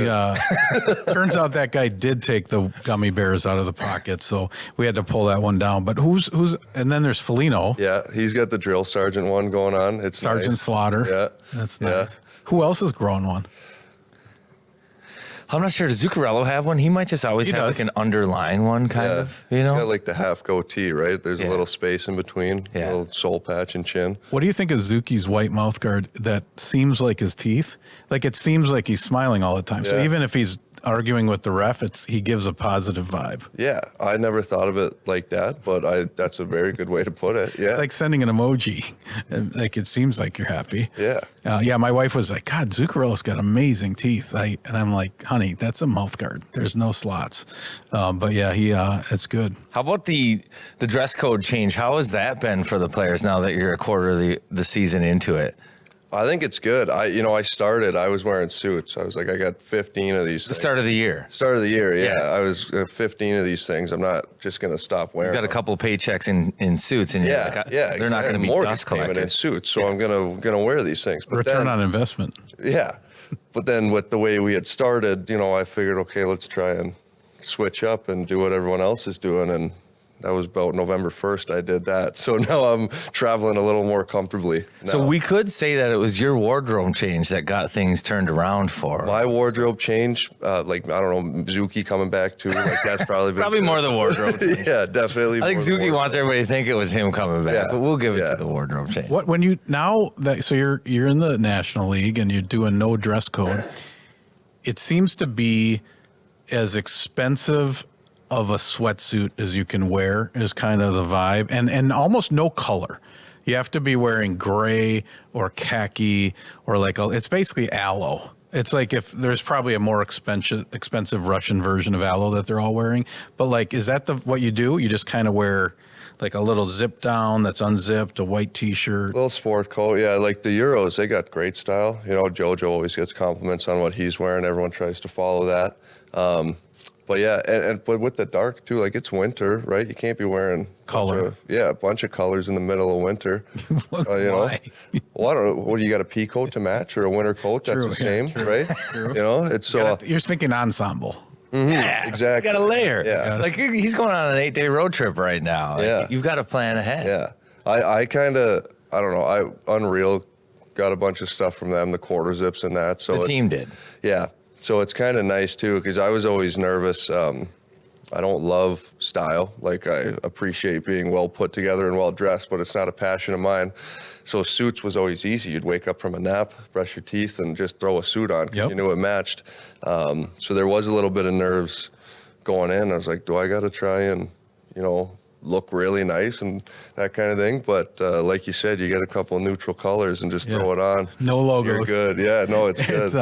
Speaker 2: turns out that guy did take the gummy bears out of the pocket, so we had to pull that one down. But who's and then there's Felino,
Speaker 3: Yeah, he's got the drill sergeant one going on. It's
Speaker 2: Sergeant
Speaker 3: nice.
Speaker 2: Slaughter.
Speaker 3: Yeah,
Speaker 2: That's
Speaker 3: Yeah.
Speaker 2: nice. Who else has grown one?
Speaker 1: I'm not sure. Does Zuccarello have one? He might just always
Speaker 2: He
Speaker 1: have
Speaker 2: does.
Speaker 1: like an underlying one, kind
Speaker 3: Yeah.
Speaker 1: of. You
Speaker 3: He's
Speaker 1: know?
Speaker 3: got like the half goatee, right? There's
Speaker 1: Yeah.
Speaker 3: a little space in between,
Speaker 1: Yeah.
Speaker 3: a little soul patch and chin.
Speaker 2: What do you think of Zuki's white mouth guard that seems like his teeth? Like it seems like he's smiling all the time. So
Speaker 3: Yeah.
Speaker 2: even if he's arguing with the ref, he gives a positive vibe.
Speaker 3: Yeah, I never thought of it like that, but that's a very good way to put it. Yeah,
Speaker 2: It's like sending an emoji. Like it seems like you're happy.
Speaker 3: yeah.
Speaker 2: Yeah, my wife was like, God, Zuccarello's got amazing teeth. And I'm like, honey, that's a mouth guard. There's no slots. But yeah, it's good.
Speaker 1: How about the dress code change? How has that been for the players now that you're a quarter of the season into it?
Speaker 3: I think it's good. I was wearing suits. I was like, I got 15 of these.
Speaker 1: The start of the year.
Speaker 3: Start of the year, yeah.
Speaker 1: Yeah.
Speaker 3: I was 15 of these things. I'm not just going to stop wearing
Speaker 1: You've got a
Speaker 3: them.
Speaker 1: couple paychecks in suits, and
Speaker 3: Yeah,
Speaker 1: you're like,
Speaker 3: yeah.
Speaker 1: they're not going to be
Speaker 3: Mortgage
Speaker 1: dust
Speaker 3: payment in
Speaker 1: collectors.
Speaker 3: suits, so I'm gonna wear these things. But
Speaker 2: Return
Speaker 3: then,
Speaker 2: on investment.
Speaker 3: Yeah. But then with the way we had started, I figured, okay, let's try and switch up and do what everyone else is doing. And that was about November 1st I did that. So now I'm traveling a little more comfortably.
Speaker 1: So
Speaker 3: now.
Speaker 1: we could say that it was your wardrobe change that got things turned around for.
Speaker 3: My wardrobe change, I don't know, Zuki coming back too. Like that's probably been
Speaker 1: Probably more the wardrobe change.
Speaker 3: Yeah, definitely.
Speaker 1: I think
Speaker 3: more the
Speaker 1: Zuki
Speaker 3: wardrobe.
Speaker 1: wants everybody to think it was him coming back,
Speaker 3: Yeah.
Speaker 1: but we'll give it
Speaker 3: Yeah.
Speaker 1: to the wardrobe change.
Speaker 2: What when you now that so you're in the National League and you're doing no dress code, it seems to be as expensive of a sweatsuit as you can wear is kind of the vibe, and almost no color. You have to be wearing gray or khaki or it's basically aloe. It's like if there's probably a more expensive Russian version of aloe that they're all wearing. But is that what you do? You just kind of wear like a little zip down that's unzipped, a white T-shirt.
Speaker 3: Little sport coat, yeah. Like the Euros, they got great style. Jojo always gets compliments on what he's wearing. Everyone tries to follow that. But yeah, but with the dark too, like it's winter, right? You can't be wearing
Speaker 2: Color.
Speaker 3: a bunch of colors in the middle of winter.
Speaker 2: Why?
Speaker 3: Well, I don't know. What do you got, a pea coat to match or a winter coat? That's
Speaker 2: True,
Speaker 3: the
Speaker 2: yeah,
Speaker 3: same, right? It's so
Speaker 2: You're thinking ensemble.
Speaker 1: Yeah,
Speaker 3: exactly.
Speaker 1: You got a layer.
Speaker 3: Yeah.
Speaker 1: Like he's going on an 8-day road trip right now. Like,
Speaker 3: Yeah.
Speaker 1: You've got to plan ahead.
Speaker 3: Yeah, I kind of, I don't know. Unreal got a bunch of stuff from them, the quarter zips and that. So
Speaker 1: The
Speaker 3: it's-
Speaker 1: team did.
Speaker 3: Yeah. So it's kind of nice too, because I was always nervous. I don't love style. Like I appreciate being well put together and well dressed, but it's not a passion of mine. So suits was always easy. You'd wake up from a nap, brush your teeth, and just throw a suit on 'cause
Speaker 2: Yep.
Speaker 3: you knew it matched. So there was a little bit of nerves going in. I was like, do I got to try and, look really nice and that kind of thing? But like you said, you get a couple of neutral colors and just throw it on.
Speaker 2: No logos.
Speaker 3: You're good. Yeah, no, it's good.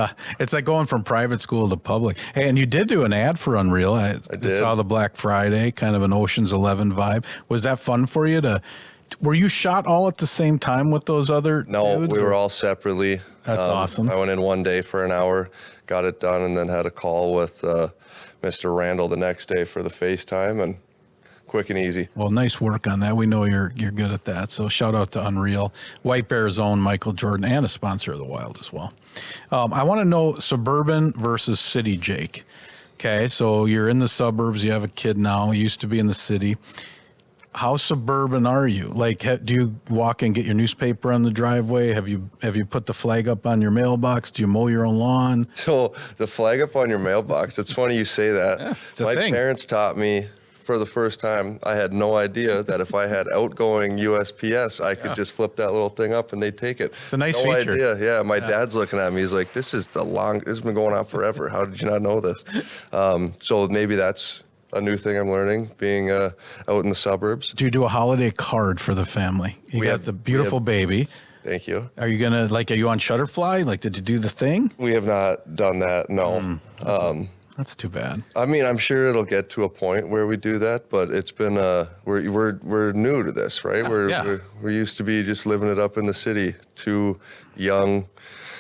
Speaker 2: It's like going from private school to public. Hey, and you did do an ad for Unreal. I
Speaker 3: did.
Speaker 2: saw the Black Friday, kind of an Ocean's 11 vibe. Was that fun for you were you shot all at the same time with those other
Speaker 3: No,
Speaker 2: dudes,
Speaker 3: we were
Speaker 2: or-
Speaker 3: all separately.
Speaker 2: That's awesome.
Speaker 3: I went in one day for an hour, got it done, and then had a call with Mr. Randall the next day for the FaceTime, and quick and easy.
Speaker 2: Well, nice work on that. We know you're good at that. So shout out to Unreal, White Bear's own Michael Jordan, and a sponsor of the Wild as well. I want to know Suburban versus City, Jake. Okay, so you're in the suburbs. You have a kid now. You used to be in the city. How suburban are you? Like, do you walk and get your newspaper on the driveway? Have you put the flag up on your mailbox? Do you mow your own lawn?
Speaker 3: So the flag up on your mailbox, it's funny you say that.
Speaker 2: Yeah, it's a
Speaker 3: My
Speaker 2: thing.
Speaker 3: parents taught me for the first time. I had no idea that if I had outgoing USPS, I could just flip that little thing up and they'd take it.
Speaker 2: It's a nice
Speaker 3: no
Speaker 2: feature.
Speaker 3: idea. Yeah, my dad's looking at me. He's like, this has been going on forever. How did you not know this? So maybe that's a new thing I'm learning, being out in the suburbs.
Speaker 2: Do you do a holiday card for the family? You got the beautiful baby.
Speaker 3: Thank you.
Speaker 2: Are you gonna are you on Shutterfly? Like, did you do the thing?
Speaker 3: We have not done that, no.
Speaker 2: That's too bad.
Speaker 3: I mean, I'm sure it'll get to a point where we do that, but it's been we're new to this, right? We're used to be just living it up in the city,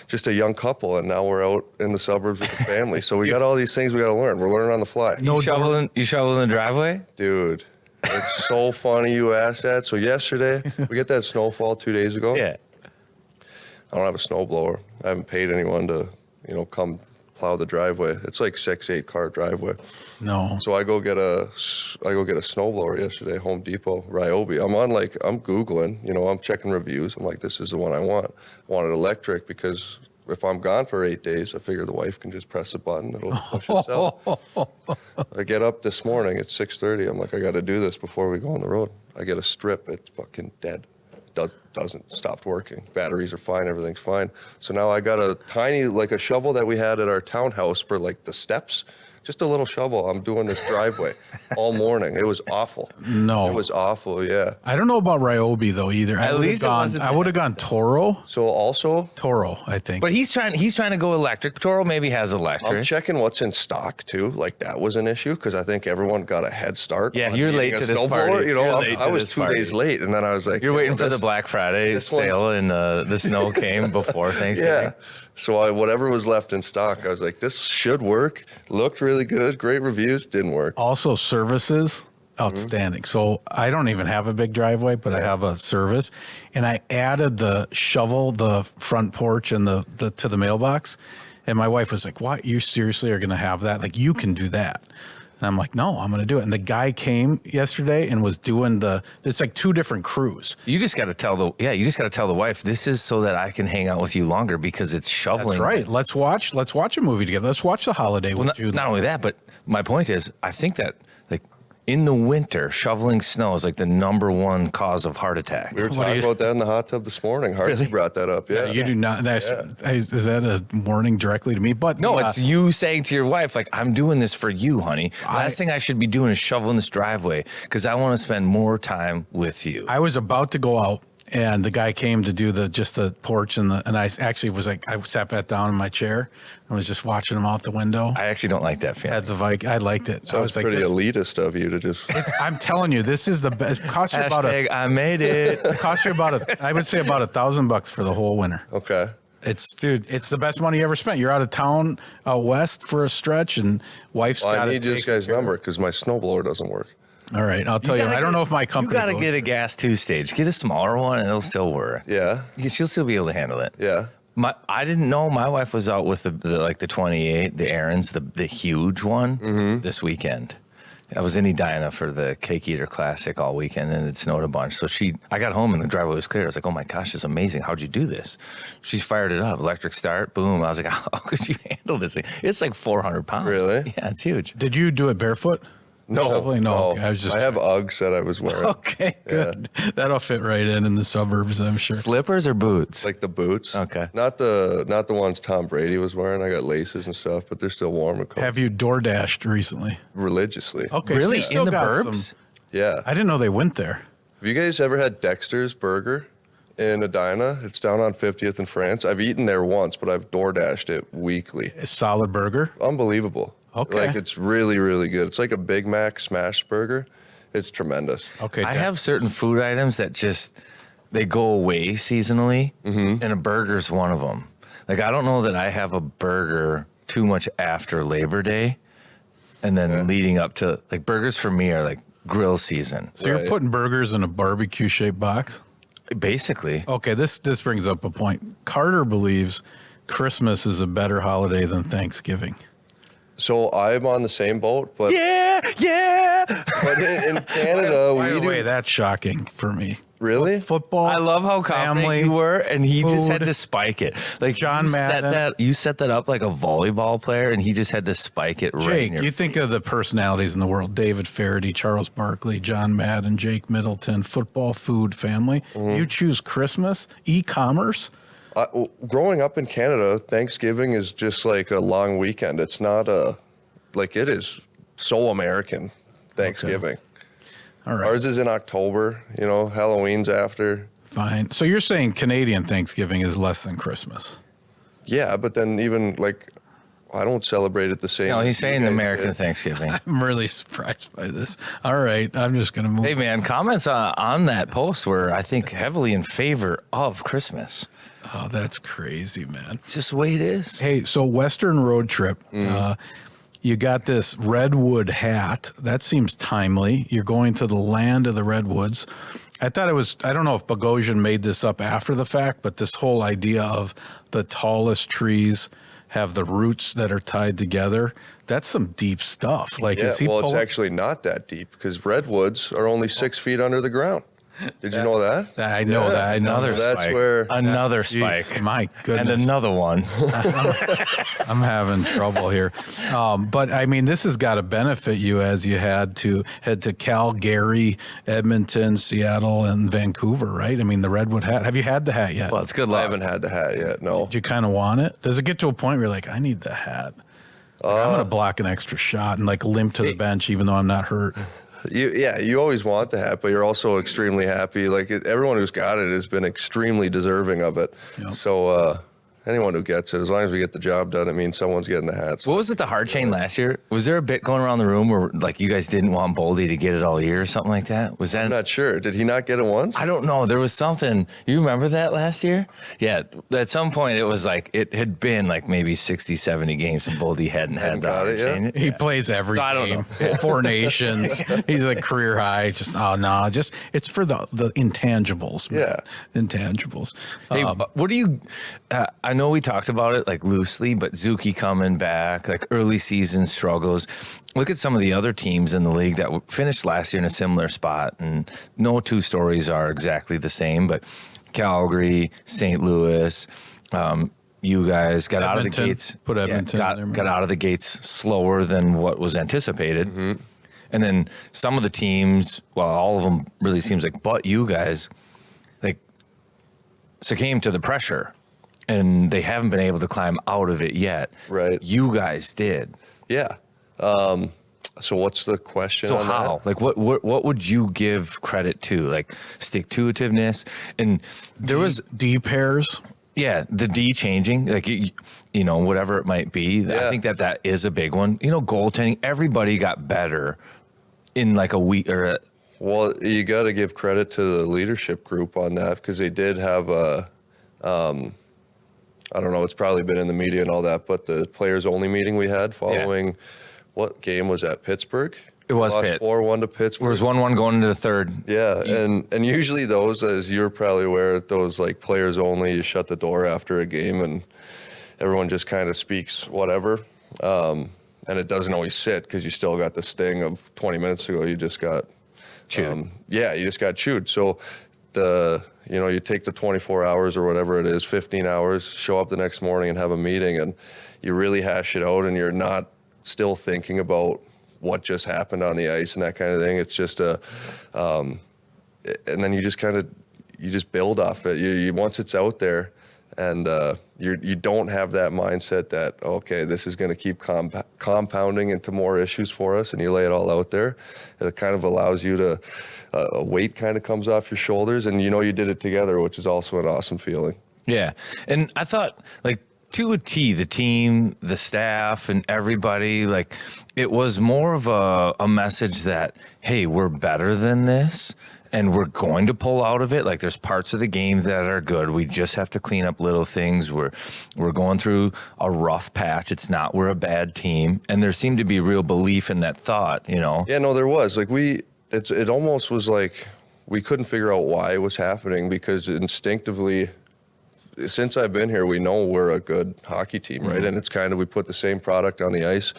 Speaker 3: just a young couple, and now we're out in the suburbs with the family. So we got all these things we got to learn. We're learning on the fly.
Speaker 1: You shovel in the driveway?
Speaker 3: Dude, it's so funny you asked that. So yesterday, we get that snowfall 2 days ago.
Speaker 1: Yeah.
Speaker 3: I don't have a snowblower. I haven't paid anyone to, come plow the driveway. It's like 6-8 car driveway.
Speaker 2: No.
Speaker 3: So I go get a snowblower yesterday, Home Depot, Ryobi. I'm Googling, I'm checking reviews. I'm like, this is the one I want. I want it electric because if I'm gone for 8 days, I figure the wife can just press a button. It'll push itself. I get up this morning at 6:30. I'm like, I got to do this before we go on the road. I get a strip. It's fucking dead. Doesn't stopped working. Batteries are fine. Everything's fine. So now I got a tiny, like a shovel that we had at our townhouse for like the steps. Just a little shovel. I'm doing this driveway all morning. It was awful.
Speaker 2: No.
Speaker 3: It was awful, yeah.
Speaker 2: I don't know about Ryobi though either.
Speaker 1: At least it wasn't
Speaker 2: I would have gone Toro.
Speaker 3: So also,
Speaker 2: Toro, I think.
Speaker 1: But he's trying to go electric. Toro maybe has electric.
Speaker 3: I'm checking what's in stock too. Like that was an issue because I think everyone got a head start.
Speaker 1: Yeah,
Speaker 3: on
Speaker 1: you're
Speaker 3: getting
Speaker 1: late
Speaker 3: a
Speaker 1: to this
Speaker 3: snowblower.
Speaker 1: party.
Speaker 3: I was 2 days late, and then I was like,
Speaker 1: You're waiting for the Black Friday sale, and the snow came before Thanksgiving.
Speaker 3: Yeah. So whatever was left in stock, I was like, this should work. Looked really good. Great reviews. Didn't work.
Speaker 2: Also, services, outstanding. So I don't even have a big driveway, but I have a service. And I added the shovel, the front porch, and the to the mailbox. And my wife was like, what? You seriously are going to have that? Like, you can do that. And I'm like, no, I'm going to do it. And the guy came yesterday and was doing it's like 2 different crews.
Speaker 1: You just got to tell the wife, this is so that I can hang out with you longer because it's shoveling.
Speaker 2: That's right. Let's watch a movie together. Let's watch The Holiday with Jude.
Speaker 1: Not only that, but my point is, I think that like in the winter, shoveling snow is like the #1 cause of heart attack.
Speaker 3: We were talking about that in the hot tub this morning. Hartsey brought that up. Yeah.
Speaker 2: You do not. Is that a warning directly to me? But
Speaker 1: No, it's you saying to your wife, like, I'm doing this for you, honey. Last thing I should be doing is shoveling this driveway because I want to spend more time with you.
Speaker 2: I was about to go out, and the guy came to do the porch and I actually was like, I sat back down in my chair and was just watching him out the window.
Speaker 1: I actually don't like that feeling.
Speaker 2: At the Viking, I liked it.
Speaker 3: So
Speaker 2: I
Speaker 3: it's
Speaker 2: was
Speaker 3: pretty
Speaker 2: like,
Speaker 3: elitist of you to just.
Speaker 2: I'm telling you, this is the best. It cost you
Speaker 1: I made it.
Speaker 2: It cost you I would say about $1,000 for the whole winter.
Speaker 3: Okay.
Speaker 2: It's the best money you ever spent. You're out of town, out west for a stretch, and wife's got
Speaker 3: I need this guy's number because my snowblower doesn't work.
Speaker 2: All right, I'll tell you. I don't know if my company.
Speaker 1: You got to get a gas 2-stage. Get a smaller one, and it'll still work.
Speaker 3: Yeah.
Speaker 1: She'll still be able to handle it.
Speaker 3: Yeah.
Speaker 1: I didn't know my wife was out with the 28, the Aaron's, the huge one this weekend. I was in Edina for the Cake Eater Classic all weekend, and it snowed a bunch. So I got home and the driveway was clear. I was like, oh my gosh, it's amazing. How'd you do this? She fired it up, electric start, boom. I was like, how could you handle this thing? It's like 400 pounds.
Speaker 3: Really?
Speaker 1: Yeah, it's huge.
Speaker 2: Did you do it barefoot?
Speaker 3: No.
Speaker 2: Shoveling? No. Okay,
Speaker 3: I have Uggs that I was wearing.
Speaker 2: Okay, good. Yeah. That'll fit right in the suburbs, I'm sure.
Speaker 1: Slippers or boots?
Speaker 3: Like the boots.
Speaker 1: Okay.
Speaker 3: Not the ones Tom Brady was wearing. I got laces and stuff, but they're still warm and cold.
Speaker 2: Have you door dashed recently?
Speaker 3: Religiously.
Speaker 2: Okay.
Speaker 1: Really?
Speaker 2: So you
Speaker 1: In the
Speaker 2: got
Speaker 1: burbs?
Speaker 3: Yeah.
Speaker 2: I didn't know they went there.
Speaker 3: Have you guys ever had Dexter's Burger in Edina? It's down on 50th in France. I've eaten there once, but I've door dashed it weekly.
Speaker 2: A solid burger.
Speaker 3: Unbelievable.
Speaker 2: Okay.
Speaker 3: Like it's really, really good. It's like a Big Mac smashed burger. It's tremendous.
Speaker 2: Okay.
Speaker 1: I have certain food items that they go away seasonally, and a burger's one of them. Like, I don't know that I have a burger too much after Labor Day and then leading up to, like, burgers for me are like grill season.
Speaker 2: So you're putting burgers in a barbecue shaped box?
Speaker 1: Basically.
Speaker 2: Okay, this brings up a point. Carter believes Christmas is a better holiday than Thanksgiving.
Speaker 3: So I'm on the same boat, but
Speaker 1: Yeah.
Speaker 3: but in Canada,
Speaker 2: By
Speaker 3: we
Speaker 2: the way,
Speaker 3: do.
Speaker 2: that's shocking for me.
Speaker 3: Really?
Speaker 2: Football.
Speaker 1: I love how confident
Speaker 2: family,
Speaker 1: you were, and he just had
Speaker 2: food.
Speaker 1: to spike it. Like
Speaker 2: John Madden.
Speaker 1: You set that up like a volleyball player, and he just had to spike it right in
Speaker 2: Jake,
Speaker 1: your
Speaker 2: you think of the personalities in the world: David Faraday, Charles Barkley, John Madden, Jake Middleton. Football, food, family. You choose Christmas, e-commerce.
Speaker 3: Growing up in Canada, Thanksgiving is just like a long weekend. It's not it is so American, Thanksgiving.
Speaker 2: All right,
Speaker 3: Ours is in October, Halloween's after.
Speaker 2: fine. So you're saying Canadian Thanksgiving is less than Christmas?
Speaker 3: Yeah, but then even like I don't celebrate it the same.
Speaker 1: No,
Speaker 3: as
Speaker 1: he's
Speaker 3: you
Speaker 1: saying
Speaker 3: guys
Speaker 1: American
Speaker 3: did.
Speaker 1: Thanksgiving.
Speaker 2: I'm really surprised by this. All right, I'm just going to move.
Speaker 1: Hey, man, comments on that post were, I think, heavily in favor of Christmas.
Speaker 2: Oh, that's crazy, man.
Speaker 1: It's just the way it is.
Speaker 2: Hey, so Western road trip. You got this Redwood Hat. That seems timely. You're going to the land of the redwoods. I thought it was, I don't know if Bogosian made this up after the fact, but this whole idea of the tallest trees have the roots that are tied together. That's some deep stuff. Like,
Speaker 3: Yeah,
Speaker 2: is he
Speaker 3: well, it's
Speaker 2: pulling-
Speaker 3: actually not that deep because redwoods are only 6 feet under the ground. Did you know that?
Speaker 2: I know
Speaker 3: Yeah.
Speaker 2: that. I know
Speaker 1: Another
Speaker 3: That's
Speaker 1: spike.
Speaker 3: where-
Speaker 1: Another
Speaker 2: Jeez,
Speaker 1: spike.
Speaker 2: my goodness.
Speaker 1: And another one.
Speaker 2: I'm having trouble here. But I mean, this has got to benefit you as you had to head to Calgary, Edmonton, Seattle, and Vancouver, right? I mean, the Redwood Hat. Have you had the hat yet?
Speaker 1: Well, it's good
Speaker 3: I
Speaker 1: luck.
Speaker 3: haven't had the hat yet. No.
Speaker 2: Do you kind of want it? Does it get to a point where you're like, I need the hat? Like, I'm going to block an extra shot and like limp to the bench, even though I'm not hurt.
Speaker 3: You always want the hat, but you're also extremely happy. Like everyone who's got it has been extremely deserving of it.
Speaker 2: Yep.
Speaker 3: So anyone who gets it, as long as we get the job done, it means someone's getting the hat. So
Speaker 1: What was it, the hard chain last year? Was there a bit going around the room where like you guys didn't want Boldy to get it all year or something like that? Was that?
Speaker 3: I'm not sure. Did he not get it once?
Speaker 1: I don't know. There was something. You remember that last year? Yeah. At some point, it was like it had been like maybe 60, 70 games and Boldy hadn't had the
Speaker 3: got
Speaker 1: hard
Speaker 3: it yet?
Speaker 1: chain.
Speaker 2: He
Speaker 1: Yeah.
Speaker 2: plays every
Speaker 1: So I don't
Speaker 2: game.
Speaker 1: know.
Speaker 2: 4 nations. He's like career high. Just it's for the intangibles. Man.
Speaker 3: Yeah.
Speaker 2: Intangibles.
Speaker 1: Hey, what do you? I know we talked about it like loosely, but Zuki coming back, like early season struggles. Look at some of the other teams in the league that finished last year in a similar spot, and no two stories are exactly the same. But Calgary, St. Louis, you guys got out of the
Speaker 2: Edmonton.
Speaker 1: gates.
Speaker 2: Put Edmonton in there,
Speaker 1: got out of the gates slower than what was anticipated.
Speaker 3: Mm-hmm.
Speaker 1: And then some of the teams, well, all of them really seems like, but you guys, like, succumbed to the pressure, and they haven't been able to climb out of it yet.
Speaker 3: Right.
Speaker 1: You guys did.
Speaker 3: Yeah. So what's the question?
Speaker 1: So
Speaker 3: on
Speaker 1: how?
Speaker 3: that?
Speaker 1: Like, what would you give credit to? Like, stick-to-itiveness? And there was,
Speaker 2: D pairs.
Speaker 1: yeah, the D changing, like, you know, whatever it might be.
Speaker 3: Yeah.
Speaker 1: I think that is a big one. You know, goaltending, everybody got better in like a week or
Speaker 3: Well, you got to give credit to the leadership group on that because they did have a, I don't know, it's probably been in the media and all that, but the players only meeting we had following, what game was that? Pittsburgh?
Speaker 1: It was
Speaker 3: Lost
Speaker 1: Pitt.
Speaker 3: 4-1 to Pittsburgh.
Speaker 1: there was 1-1 going into the third.
Speaker 3: Yeah, and usually those, as you're probably aware, those like players only, you shut the door after a game and everyone just kind of speaks whatever. And it doesn't always sit because you still got the sting of 20 minutes ago. You just got
Speaker 1: Chewed.
Speaker 3: you just got chewed. So you take the 24 hours or whatever it is, 15 hours, show up the next morning and have a meeting and you really hash it out and you're not still thinking about what just happened on the ice and that kind of thing. It's just and then you just build off it. You once it's out there and you don't have that mindset that, okay, this is going to keep compounding into more issues for us, and you lay it all out there. It kind of allows you to, a weight kind of comes off your shoulders, and you know you did it together, which is also an awesome feeling.
Speaker 1: Yeah. And I thought, like, to a T, the team, the staff, and everybody, like, it was more of a message that, hey, we're better than this, and we're going to pull out of it. Like, there's parts of the game that are good. We just have to clean up little things. We're going through a rough patch. It's not we're a bad team. And there seemed to be real belief in that thought, you know?
Speaker 3: Yeah, no, there was. Like, it almost was like we couldn't figure out why it was happening because instinctively, since I've been here, we know we're a good hockey team, right? And it's kind of, we put the same product on the ice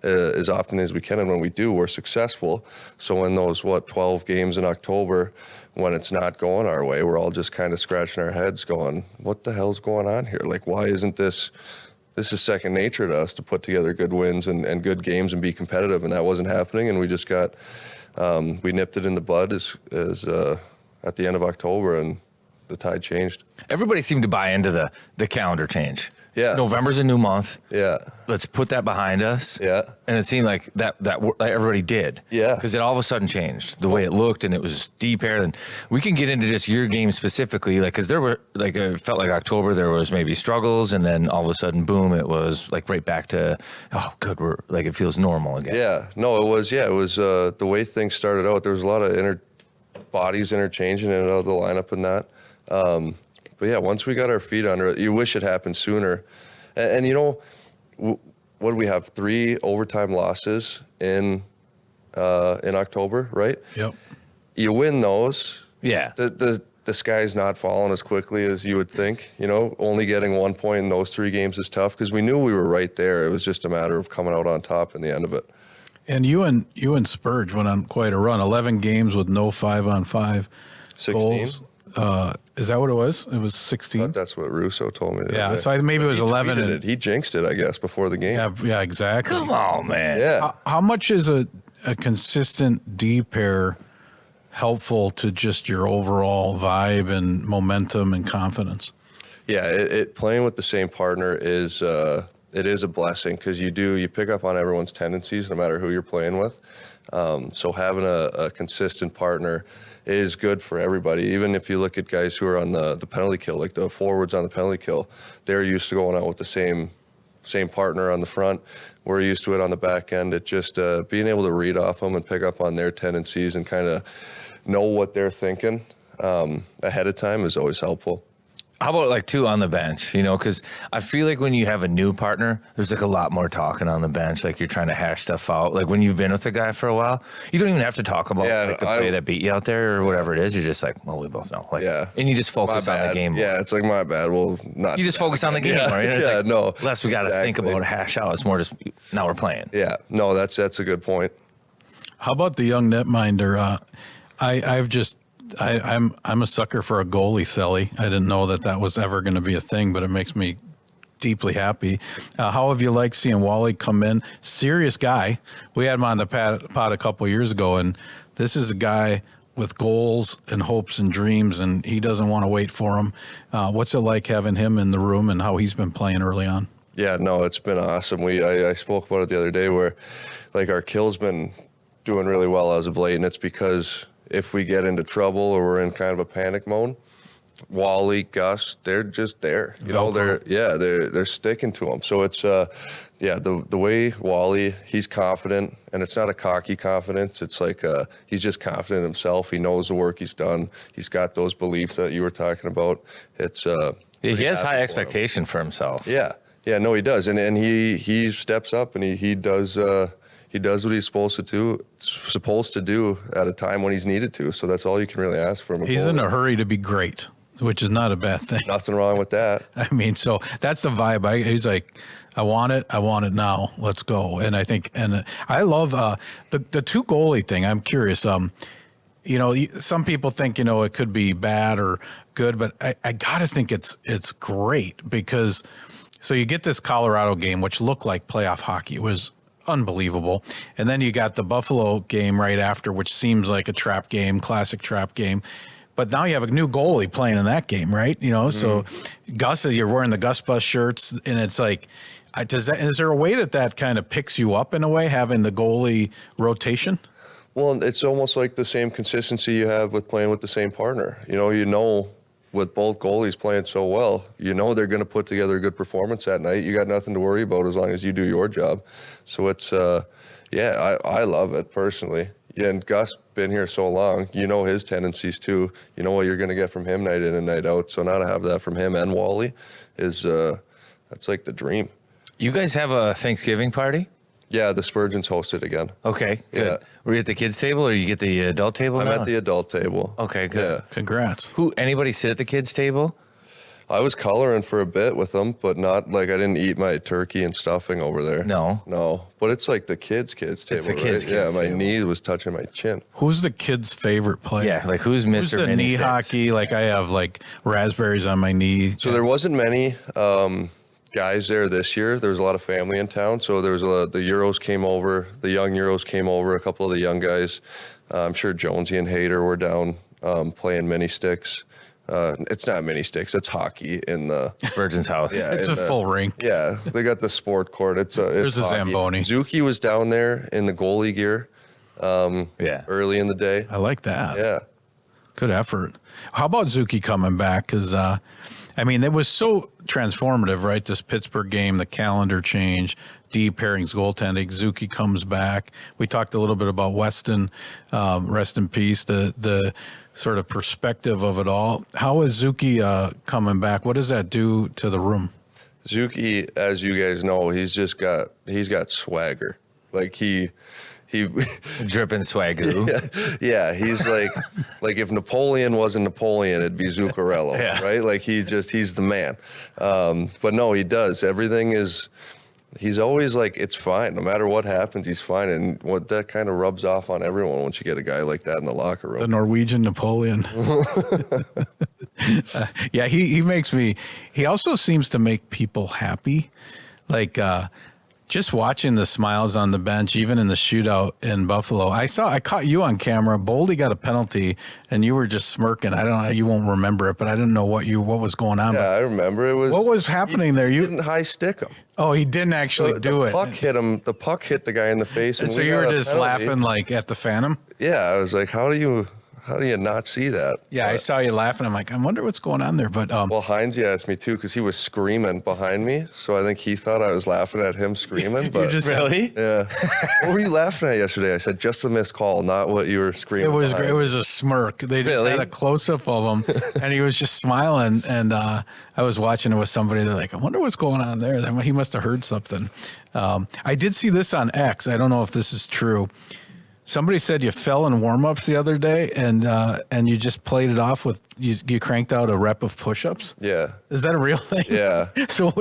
Speaker 3: as often as we can. And when we do, we're successful. So in those, 12 games in October, when it's not going our way, we're all just kind of scratching our heads going, what the hell's going on here? Like, why isn't this is second nature to us to put together good wins and good games and be competitive. And that wasn't happening. And we just got, we nipped it in the bud as at the end of October, and the tide changed.
Speaker 1: Everybody seemed to buy into the calendar change.
Speaker 3: Yeah.
Speaker 1: November's a new month.
Speaker 3: Yeah.
Speaker 1: Let's put that behind us.
Speaker 3: Yeah.
Speaker 1: And it seemed like that everybody did.
Speaker 3: Yeah.
Speaker 1: Because it all of a sudden changed the way it looked, and it was deep air. And we can get into just your game specifically, like, because there were, like, it felt like October, there was maybe struggles, and then all of a sudden, boom, it was like right back to, oh, good, we're like, it feels normal again.
Speaker 3: Yeah. No, it was the way things started out. There was a lot of bodies interchanging in and out of the lineup and that. But yeah, once we got our feet under it, you wish it happened sooner. And you know, what do we have? 3 overtime losses in October, right?
Speaker 2: Yep.
Speaker 3: You win those.
Speaker 1: Yeah.
Speaker 3: The sky's not falling as quickly as you would think. You know, only getting 1 point in those 3 games is tough because we knew we were right there. It was just a matter of coming out on top in the end of it.
Speaker 2: And you and Spurge went on quite a run. 11 games with no 5-on-5 goals.
Speaker 3: 16?
Speaker 2: Is that what it was? It was 16.
Speaker 3: That's what Russo told me.
Speaker 2: Yeah, so maybe it was 11. And,
Speaker 3: he jinxed it, I guess, before the game.
Speaker 2: yeah, exactly.
Speaker 1: Come on, man.
Speaker 3: Yeah.
Speaker 2: How much is a consistent D pair helpful to just your overall vibe and momentum and confidence?
Speaker 3: Yeah, it playing with the same partner is it is a blessing because you pick up on everyone's tendencies no matter who you're playing with. So having a consistent partner is good for everybody. Even if you look at guys who are on the penalty kill, like the forwards on the penalty kill, they're used to going out with the same partner on the front. We're used to it on the back end. It just being able to read off them and pick up on their tendencies and kind of know what they're thinking ahead of time is always helpful.
Speaker 1: How about like 2 on the bench, you know, because I feel like when you have a new partner, there's like a lot more talking on the bench. Like you're trying to hash stuff out. Like when you've been with a guy for a while, you don't even have to talk about like the play that beat you out there or whatever it is. You're just like, well, we both know. Like,
Speaker 3: yeah.
Speaker 1: And you just focus on the game more.
Speaker 3: Yeah, it's like my bad. Well, not.
Speaker 1: You just focus on the game more. You know,
Speaker 3: Yeah,
Speaker 1: like,
Speaker 3: no.
Speaker 1: Less we got to think about hash out. It's more just now we're playing.
Speaker 3: Yeah, no, that's a good point.
Speaker 2: How about the young netminder? I'm a sucker for a goalie, Selly. I didn't know that was ever going to be a thing, but it makes me deeply happy. How have you liked seeing Wally come in? Serious guy. We had him on the pod a couple of years ago, and this is a guy with goals and hopes and dreams, and he doesn't want to wait for them. What's it like having him in the room and how he's been playing early on?
Speaker 3: Yeah, no, it's been awesome. I spoke about it the other day where, like, our kill's been doing really well as of late, and it's because if we get into trouble or we're in kind of a panic mode, Wally, Gus, they're just there. You know, they're sticking to them. So it's the way Wally, he's confident, and it's not a cocky confidence. It's like he's just confident in himself. He knows the work he's done. He's got those beliefs that you were talking about. It's
Speaker 1: he has high expectation for himself.
Speaker 3: Yeah, no, he does, and he steps up and he does. He does what he's supposed to do at a time when he's needed to. So that's all you can really ask from him.
Speaker 2: He's in a hurry to be great, which is not a bad thing.
Speaker 3: Nothing wrong with that.
Speaker 2: I mean, so that's the vibe. He's like, I want it now. Let's go. And I think, and I love the 2 goalie thing. I'm curious. You know, some people think, you know, it could be bad or good, but I gotta think it's great because so you get this Colorado game, which looked like playoff hockey. It was unbelievable. And then you got the Buffalo game right after, which seems like a trap game, classic trap game. But now you have a new goalie playing in that game, right? You know, so Gus, you're wearing the Gus Bus shirts, and it's like, is there a way that kind of picks you up in a way, having the goalie rotation?
Speaker 3: Well, it's almost like the same consistency you have with playing with the same partner. You know, with both goalies playing so well, you know they're going to put together a good performance that night. You got nothing to worry about as long as you do your job. So it's, I love it personally. Yeah, and Gus been here so long, you know his tendencies too. You know what you're going to get from him night in and night out. So now to have that from him and Wally is, that's like the dream.
Speaker 1: You guys have a Thanksgiving party?
Speaker 3: Yeah, the Spurgeons hosted again.
Speaker 1: Okay, good.
Speaker 3: Yeah.
Speaker 1: Were you at the kids table or you get the adult table?
Speaker 3: I'm at the adult table.
Speaker 1: Okay, good.
Speaker 3: Yeah.
Speaker 2: Congrats.
Speaker 1: Anybody sit at the kids table?
Speaker 3: I was coloring for a bit with them, but not like I didn't eat my turkey and stuffing over there. No. But it's like the kids table.
Speaker 1: It's the
Speaker 3: right?
Speaker 1: kids
Speaker 3: my
Speaker 1: table.
Speaker 3: knee was touching my chin.
Speaker 2: Who's the kid's favorite player?
Speaker 1: Yeah, like who's Mr.
Speaker 2: Who's the
Speaker 1: Mini
Speaker 2: knee
Speaker 1: Sticks?
Speaker 2: hockey? Like I have like raspberries on my knee.
Speaker 3: So there wasn't many guys there this year. There was a lot of family in town. So there was the Euros came over, the young Euros came over, a couple of the young guys. I'm sure Jonesy and Hayter were down playing mini sticks. It's not mini sticks. It's hockey in the
Speaker 1: Virgin's house.
Speaker 3: Yeah,
Speaker 2: It's a full rink.
Speaker 3: Yeah, they got the sport court.
Speaker 2: There's a
Speaker 3: hockey.
Speaker 2: Zamboni.
Speaker 3: Zuki was down there in the goalie gear. Early in the day.
Speaker 2: I like that.
Speaker 3: Yeah.
Speaker 2: Good effort. How about Zuki coming back? Because, it was so transformative, right? This Pittsburgh game, the calendar change, Deep Herring's goaltending. Zuki comes back. We talked a little bit about Weston, rest in peace, the sort of perspective of it all. How is Zuki coming back? What does that do to the room?
Speaker 3: Zuki, as you guys know, he's got swagger. Like he
Speaker 1: Dripping swagoo.
Speaker 3: Yeah, he's like if Napoleon wasn't Napoleon, it'd be Zuccarello, right? Like he's the man. But no, he does. He's always like, it's fine. No matter what happens, he's fine. And what that kind of rubs off on everyone once you get a guy like that in the locker room.
Speaker 2: The Norwegian Napoleon. He also seems to make people happy. Like, just watching the smiles on the bench, even in the shootout in Buffalo, I caught you on camera. Boldy got a penalty, and you were just smirking. I don't know, you won't remember it, but I didn't know what was going on.
Speaker 3: Yeah, I remember it was.
Speaker 2: What was happening there? You
Speaker 3: didn't high stick him.
Speaker 2: Oh, he didn't actually do it.
Speaker 3: The puck hit him. The puck hit the guy in the face, and
Speaker 2: so you were just laughing like at the Phantom.
Speaker 3: Yeah, I was like, how do you not see that?
Speaker 2: Yeah, I saw you laughing. I'm like, I wonder what's going on there. But
Speaker 3: well, Heinz asked me too because he was screaming behind me, so I think he thought I was laughing at him screaming. But
Speaker 1: Really?
Speaker 3: Yeah. What were you laughing at yesterday? I said just the missed call, not what you were screaming.
Speaker 2: It was
Speaker 3: behind.
Speaker 2: It was a smirk. They just had a close up of him, and he was just smiling. And I was watching it with somebody. They're like, I wonder what's going on there. He must have heard something. I did see this on X. I don't know if this is true. Somebody said you fell in warm-ups the other day, and you just played it off with you cranked out a rep of push-ups.
Speaker 3: Yeah.
Speaker 2: Is that a real thing?
Speaker 3: Yeah.
Speaker 2: So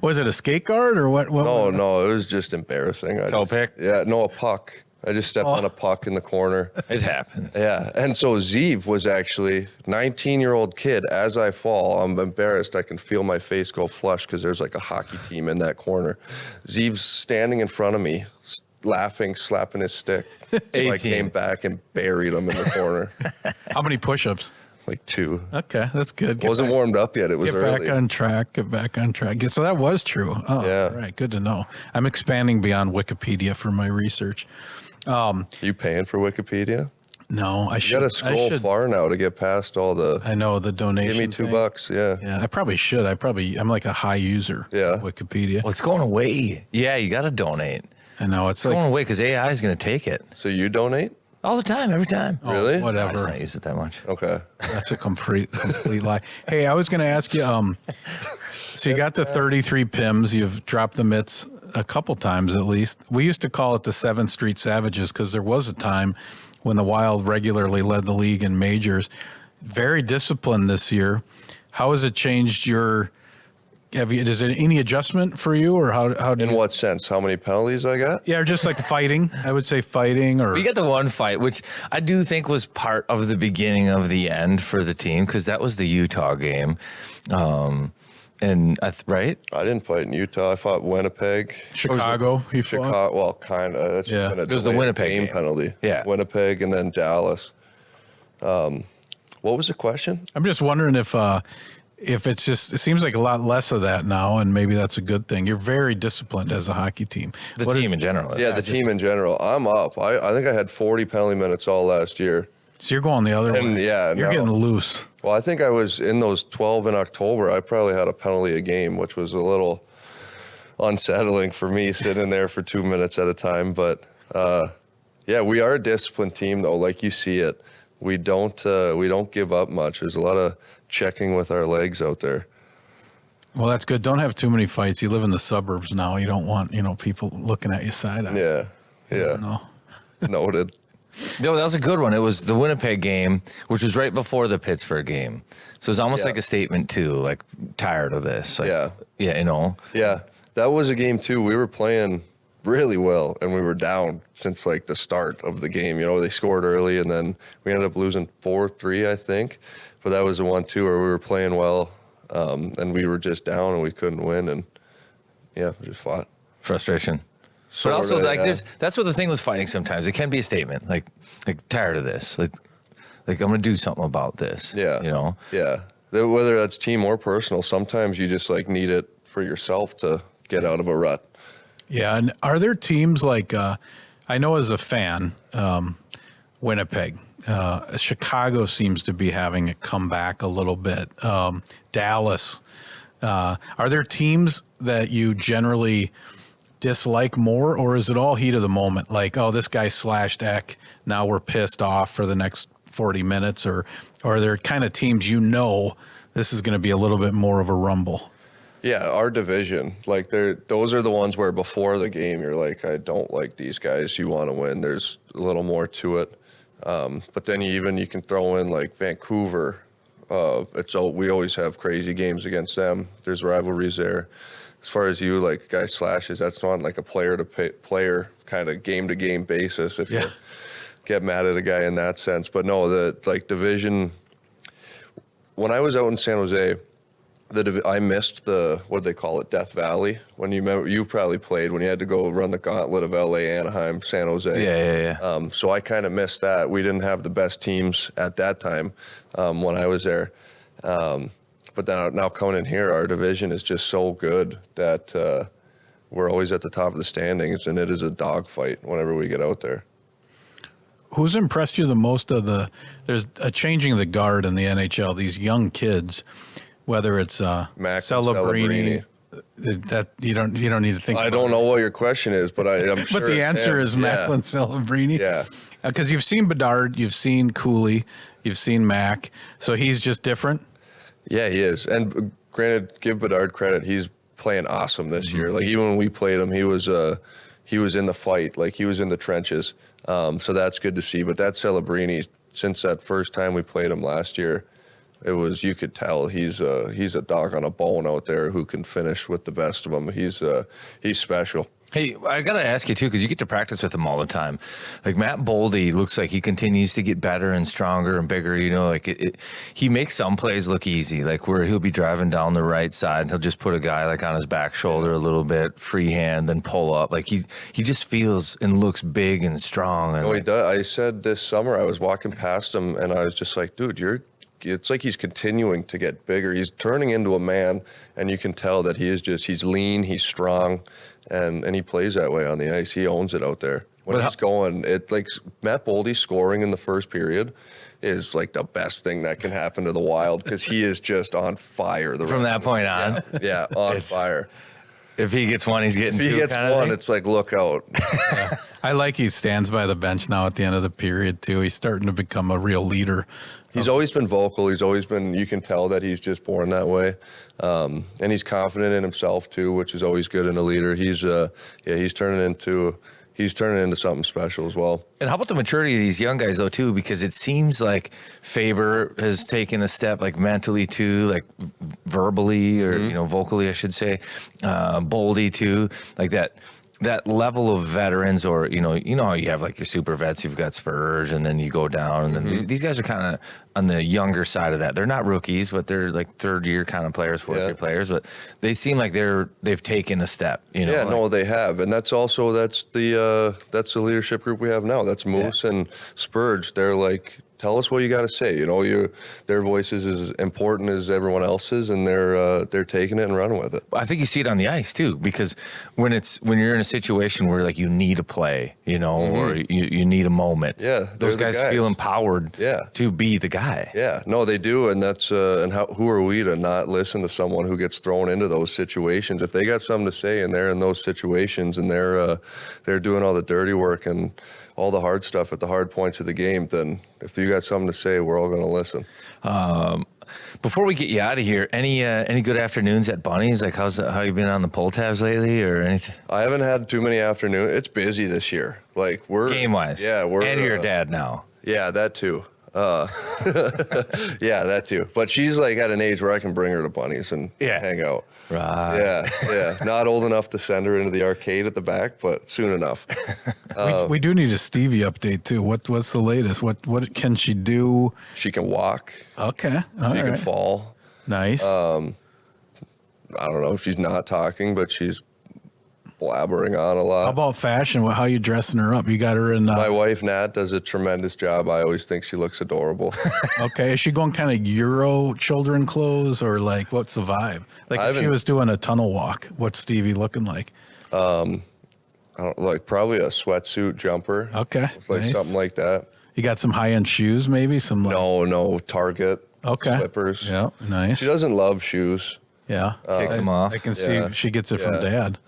Speaker 2: was it a skate guard or what?
Speaker 3: No, it was just embarrassing.
Speaker 1: Toe pick?
Speaker 3: Yeah, no, a puck. I just stepped on a puck in the corner.
Speaker 1: It happens.
Speaker 3: Yeah, and so Zeev was actually 19-year-old kid. As I fall, I'm embarrassed. I can feel my face go flush because there's like a hockey team in that corner. Zeev's standing in front of me, laughing, slapping his stick. So I came back and buried him in the corner.
Speaker 2: How many push-ups?
Speaker 3: Like 2.
Speaker 2: Okay, that's good.
Speaker 3: Wasn't warmed up yet. It was early.
Speaker 2: Get back on track. So that was true. Oh, yeah. All right, good to know. I'm expanding beyond Wikipedia for my research.
Speaker 3: You paying for Wikipedia?
Speaker 2: No, I should.
Speaker 3: You got to scroll far now to get past all the.
Speaker 2: I know the donation.
Speaker 3: Give me $2. Yeah.
Speaker 2: Yeah, I probably should. I'm like a high user.
Speaker 3: Yeah.
Speaker 2: Of Wikipedia.
Speaker 1: Well, it's going away. Yeah, you got to donate.
Speaker 2: I know it's
Speaker 1: going away because AI is going to take it.
Speaker 3: So you donate?
Speaker 1: All the time, every time.
Speaker 3: Really?
Speaker 2: Whatever.
Speaker 1: I just not use it that much.
Speaker 3: Okay.
Speaker 2: That's a complete lie. Hey, I was going to ask you, so you got the 33 PIMs. You've dropped the mitts a couple times at least. We used to call it the 7th Street Savages because there was a time when the Wild regularly led the league in majors. Very disciplined this year. How has it changed your... Is it any adjustment for you, or how do
Speaker 3: in what sense? How many penalties I got?
Speaker 2: Yeah, just like fighting. I would say fighting. Or
Speaker 1: we got the one fight, which I do think was part of the beginning of the end for the team because that was the Utah game, right?
Speaker 3: I didn't fight in Utah. I fought Winnipeg,
Speaker 2: Chicago.
Speaker 3: Chicago. Well, kind of.
Speaker 1: Yeah, it was the Winnipeg game
Speaker 3: penalty.
Speaker 1: Yeah,
Speaker 3: Winnipeg and then Dallas. What was the question?
Speaker 2: I'm just wondering if it's just, it seems like a lot less of that now, and maybe that's a good thing. You're very disciplined as a hockey team.
Speaker 1: The team in general.
Speaker 3: Yeah, team in general. I'm up. I think I had 40 penalty minutes all last year.
Speaker 2: So you're going the other way.
Speaker 3: Yeah.
Speaker 2: You're getting loose.
Speaker 3: Well, I think I was in those 12 in October. I probably had a penalty a game, which was a little unsettling for me sitting there for 2 minutes at a time. But yeah, we are a disciplined team, though. Like you see it, we don't give up much. There's a lot of checking with our legs out there.
Speaker 2: Well, that's good. Don't have too many fights. You live in the suburbs now. You don't want, people looking at you side eye.
Speaker 3: Yeah. Noted.
Speaker 1: No, that was a good one. It was the Winnipeg game, which was right before the Pittsburgh game. So it's almost like a statement too, like tired of this. Like,
Speaker 3: Yeah,
Speaker 1: Yeah,
Speaker 3: that was a game too. We were playing really well, and we were down since like the start of the game. They scored early, and then we ended up losing 4-3, I think. But that was the one too where we were playing well, and we were just down and we couldn't win, and we just fought.
Speaker 1: Frustration. But also, that's what the thing with fighting sometimes. It can be a statement, like tired of this. like, I'm going to do something about this.
Speaker 3: Yeah.
Speaker 1: You know?
Speaker 3: Yeah. Whether that's team or personal, sometimes you just like need it for yourself to get out of a rut.
Speaker 2: Yeah. And are there teams like, I know as a fan, Winnipeg, Chicago seems to be having it come back a little bit. Dallas. Are there teams that you generally dislike more, or is it all heat of the moment? Like, oh, this guy slashed Eck, now we're pissed off for the next 40 minutes, or are there kind of teams this is going to be a little bit more of a rumble?
Speaker 3: Yeah, our division, like those are the ones where before the game you're like, I don't like these guys. You want to win. There's a little more to it, but then you can throw in like Vancouver. We always have crazy games against them. There's rivalries there. As far as you, like, guy slashes, that's not like a player kind of game-to-game basis if you get mad at a guy in that sense. But no, the like division, when I was out in San Jose, I missed what they call it, Death Valley. When you probably played when you had to go run the gauntlet of LA, Anaheim, San Jose.
Speaker 1: Yeah.
Speaker 3: So I kind of missed that. We didn't have the best teams at that time when I was there. But now coming in here, our division is just so good that we're always at the top of the standings, and it is a dogfight whenever we get out there.
Speaker 2: Who's impressed you the most there's a changing of the guard in the NHL, these young kids, whether it's
Speaker 3: Mac
Speaker 2: Celebrini, that you don't need to think
Speaker 3: I
Speaker 2: about
Speaker 3: don't
Speaker 2: it.
Speaker 3: know what your question is, but I'm sure
Speaker 2: But the
Speaker 3: it's
Speaker 2: answer
Speaker 3: him.
Speaker 2: is Macklin Celebrini.
Speaker 3: Yeah.
Speaker 2: Because you've seen Bedard, you've seen Cooley, you've seen Mac, so he's just different.
Speaker 3: Yeah, he is. And granted, give Bedard credit. He's playing awesome this year. Like, even when we played him, he was in the fight. Like, he was in the trenches. So that's good to see. But that Celebrini, since that first time we played him last year, you could tell he's a dog on a bone out there who can finish with the best of them. He's special.
Speaker 1: Hey, I got to ask you, too, because you get to practice with him all the time. Like, Matt Boldy looks like he continues to get better and stronger and bigger. You know, like, he makes some plays look easy, like where he'll be driving down the right side and he'll just put a guy, like, on his back shoulder a little bit, free hand, then pull up. Like, he just feels and looks big and strong. And
Speaker 3: No, he does. I said this summer, I was walking past him, and I was just like, dude, it's like he's continuing to get bigger. He's turning into a man, and you can tell that he's lean, he's strong. And he plays that way on the ice. He owns it out there. When he's going, Matt Boldy scoring in the first period is like the best thing that can happen to the Wild, because he is just on fire.
Speaker 1: From that point on.
Speaker 3: Yeah, on fire.
Speaker 1: If he gets one, he's getting two.
Speaker 3: If he gets one, it's like, look out.
Speaker 2: Yeah. I like he stands by the bench now at the end of the period, too. He's starting to become a real leader.
Speaker 3: He's always been vocal. You can tell that he's just born that way. And he's confident in himself, too, which is always good in a leader. He's turning into something special as well.
Speaker 1: And how about the maturity of these young guys, though, too? Because it seems like Faber has taken a step, like, mentally, too, like verbally or, vocally, I should say. Boldy, too. Like that level of veterans, or, you know how you have, like, your super vets, you've got Spurs, and then you go down. And then these guys are kind of on the younger side of that. They're not rookies, but they're, like, third-year kind of players, fourth-year players. But they seem like they've taken a step,
Speaker 3: Yeah, no, they have. And that's the leadership group we have now. That's Moose and Spurge. They're like, tell us what you got to say. Their voice is as important as everyone else's, and they're taking it and running with it.
Speaker 1: I think you see it on the ice too, because when you're in a situation where, like, you need a play, or you need a moment.
Speaker 3: Yeah,
Speaker 1: those guys feel empowered. To be the guy.
Speaker 3: Yeah, no, they do, and that's who are we to not listen to someone who gets thrown into those situations? If they got something to say and they're in those situations and they're doing all the dirty work and all the hard stuff at the hard points of the game, then if you got something to say, we're all going to listen.
Speaker 1: Before we get you out of here, any good afternoons at Bunny's? Like, how you been on the pull tabs lately, or anything?
Speaker 3: I haven't had too many afternoons. It's busy this year. Like, we're
Speaker 1: game-wise.
Speaker 3: Yeah,
Speaker 1: and your dad now.
Speaker 3: Yeah, that too. Yeah, that too. But she's like at an age where I can bring her to Bunny's and hang out.
Speaker 1: Right.
Speaker 3: Yeah. Not old enough to send her into the arcade at the back, but soon enough.
Speaker 2: We do need a Stevie update too. What's the latest? What can she do?
Speaker 3: She can walk.
Speaker 2: Okay.
Speaker 3: She can fall.
Speaker 2: Nice.
Speaker 3: I don't know if she's not talking, but she's blabbering on a lot.
Speaker 2: How about fashion? How you dressing her up? You got her in.
Speaker 3: My wife, Nat, does a tremendous job. I always think she looks adorable.
Speaker 2: Okay. Is she going kind of Euro children clothes or like what's the vibe? Like if she was doing a tunnel walk, what's Stevie looking like?
Speaker 3: I don't like probably a sweatsuit jumper.
Speaker 2: Okay.
Speaker 3: Like
Speaker 2: nice.
Speaker 3: something like that.
Speaker 2: You got some high end shoes, maybe some. Like,
Speaker 3: No, Target.
Speaker 2: Okay.
Speaker 3: Slippers.
Speaker 2: Yeah. Nice.
Speaker 3: She doesn't love shoes.
Speaker 2: Yeah.
Speaker 1: Kicks them off.
Speaker 2: I can see she gets it from Dad.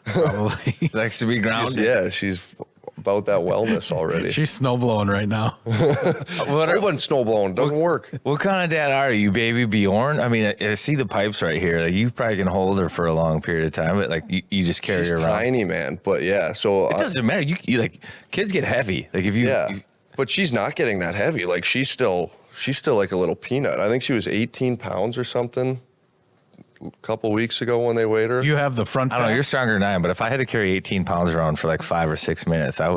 Speaker 2: Probably.
Speaker 1: Likes to be grounded.
Speaker 3: Yeah, she's about that wellness already.
Speaker 2: She's snow blowing right now.
Speaker 3: Everyone's snow blowing. Doesn't work.
Speaker 1: What kind of dad are you, baby Bjorn? I mean, I see the pipes right here. Like you probably can hold her for a long period of time, but like you just carry
Speaker 3: She's
Speaker 1: her around.
Speaker 3: tiny, man. But yeah, so
Speaker 1: It doesn't matter. You like kids get heavy. Like if you,
Speaker 3: but she's not getting that heavy. Like she's still like a little peanut. I think she was 18 pounds or something a couple weeks ago when they weighed her.
Speaker 2: You have the front.
Speaker 1: I don't know. You're stronger than I am, but if I had to carry 18 pounds around for like 5 or 6 minutes, I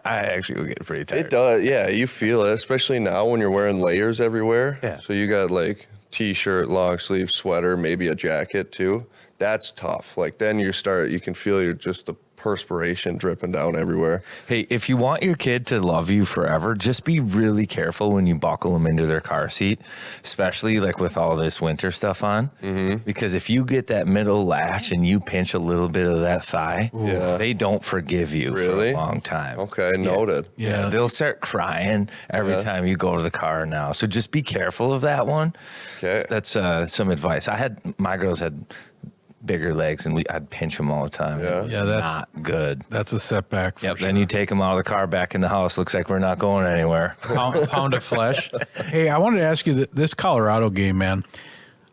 Speaker 1: actually would get pretty tired.
Speaker 3: It does. Yeah, you feel it, especially now when you're wearing layers everywhere.
Speaker 1: Yeah.
Speaker 3: So you got like t-shirt, long sleeve, sweater, maybe a jacket too. That's tough. Like then you can feel just the perspiration dripping down everywhere.
Speaker 1: Hey, if you want your kid to love you forever, just be really careful when you buckle them into their car seat, especially like with all this winter stuff on. Mm-hmm. Because if you get that middle latch and you pinch a little bit of that thigh, they don't forgive you for a long time.
Speaker 3: Okay, noted.
Speaker 2: Yeah.
Speaker 1: They'll start crying every time you go to the car now. So just be careful of that one.
Speaker 3: Okay.
Speaker 1: That's some advice. My girls had bigger legs and I'd pinch them all the time.
Speaker 3: Yeah.
Speaker 1: It was
Speaker 2: that's
Speaker 1: not good.
Speaker 2: That's a setback. For
Speaker 1: Then you take them out of the car back in the house. Looks like we're not going anywhere.
Speaker 2: pound of flesh. Hey, I wanted to ask you this Colorado game, man.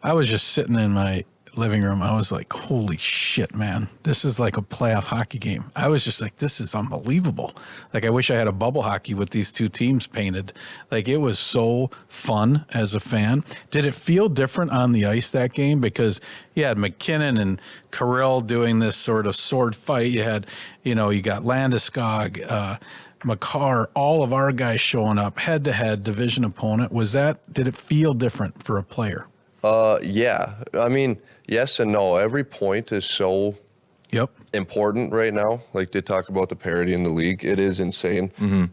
Speaker 2: I was just sitting in my living room. I was like, holy shit, man. This is like a playoff hockey game. I was just like, this is unbelievable. Like, I wish I had a bubble hockey with these two teams painted. Like, it was so fun as a fan. Did it feel different on the ice that game? Because you had McKinnon and Kirill doing this sort of sword fight. You had, you got Landeskog, Makar, all of our guys showing up head-to-head division opponent. Did it feel different for a player?
Speaker 3: Yeah. I mean, yes and no. Every point is so important right now. Like they talk about the parity in the league. It is insane.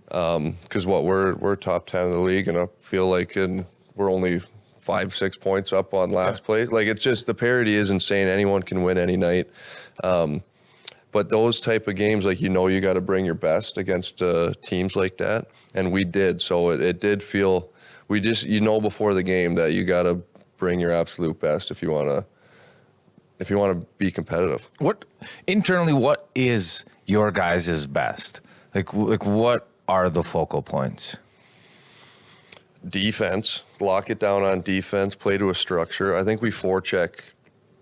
Speaker 3: Because we're top 10 in the league, and I feel like we're only 5-6 points up on last place. Like it's just the parity is insane. Anyone can win any night. But those type of games, like you got to bring your best against teams like that, and we did. So it did feel. We just before the game that you got to bring your absolute best if you want to be competitive.
Speaker 1: What is your guys' best? Like what are the focal points?
Speaker 3: Defense. Lock it down on defense. Play to a structure. I think we forecheck.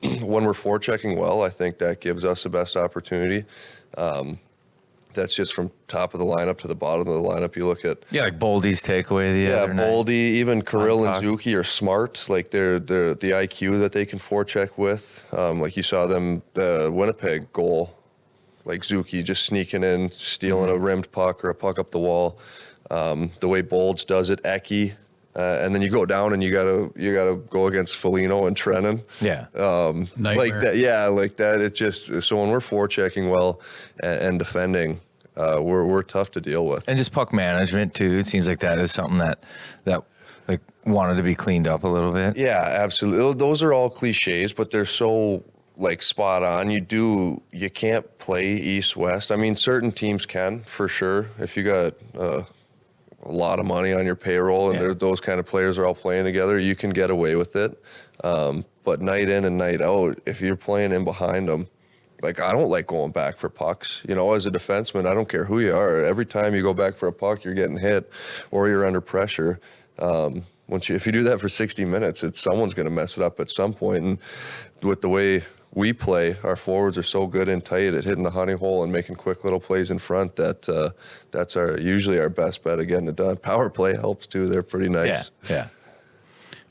Speaker 3: When we're forechecking well, I think that gives us the best opportunity. That's just from top of the lineup to the bottom of the lineup. You look at
Speaker 1: like Boldy's takeaway the other night.
Speaker 3: Boldy, even Kirill and Zuki are smart. Like they're the IQ that they can forecheck with. Like you saw them the Winnipeg goal, like Zuki just sneaking in, stealing a rimmed puck or a puck up the wall. The way Bolds does it, Eki. And then you go down and you gotta go against Foligno and Trennan.
Speaker 1: Yeah.
Speaker 2: Nightmare.
Speaker 3: Like that. Yeah, like that. It's just so when we're forechecking well and defending, we're tough to deal with.
Speaker 1: And just puck management too. It seems like that is something that like wanted to be cleaned up a little bit.
Speaker 3: Yeah, absolutely. Those are all cliches, but they're so like spot on. You can't play east-west. I mean, certain teams can for sure. If you got a lot of money on your payroll and those kind of players are all playing together, you can get away with it. But night in and night out, if you're playing in behind them, like I don't like going back for pucks. As a defenseman, I don't care who you are. Every time you go back for a puck, you're getting hit or you're under pressure. If you do that for 60 minutes, someone's going to mess it up at some point. And with the way we play, our forwards are so good and tight at hitting the honey hole and making quick little plays in front that that's usually our best bet at getting it done. Power play helps too. They're pretty nice.
Speaker 1: Yeah.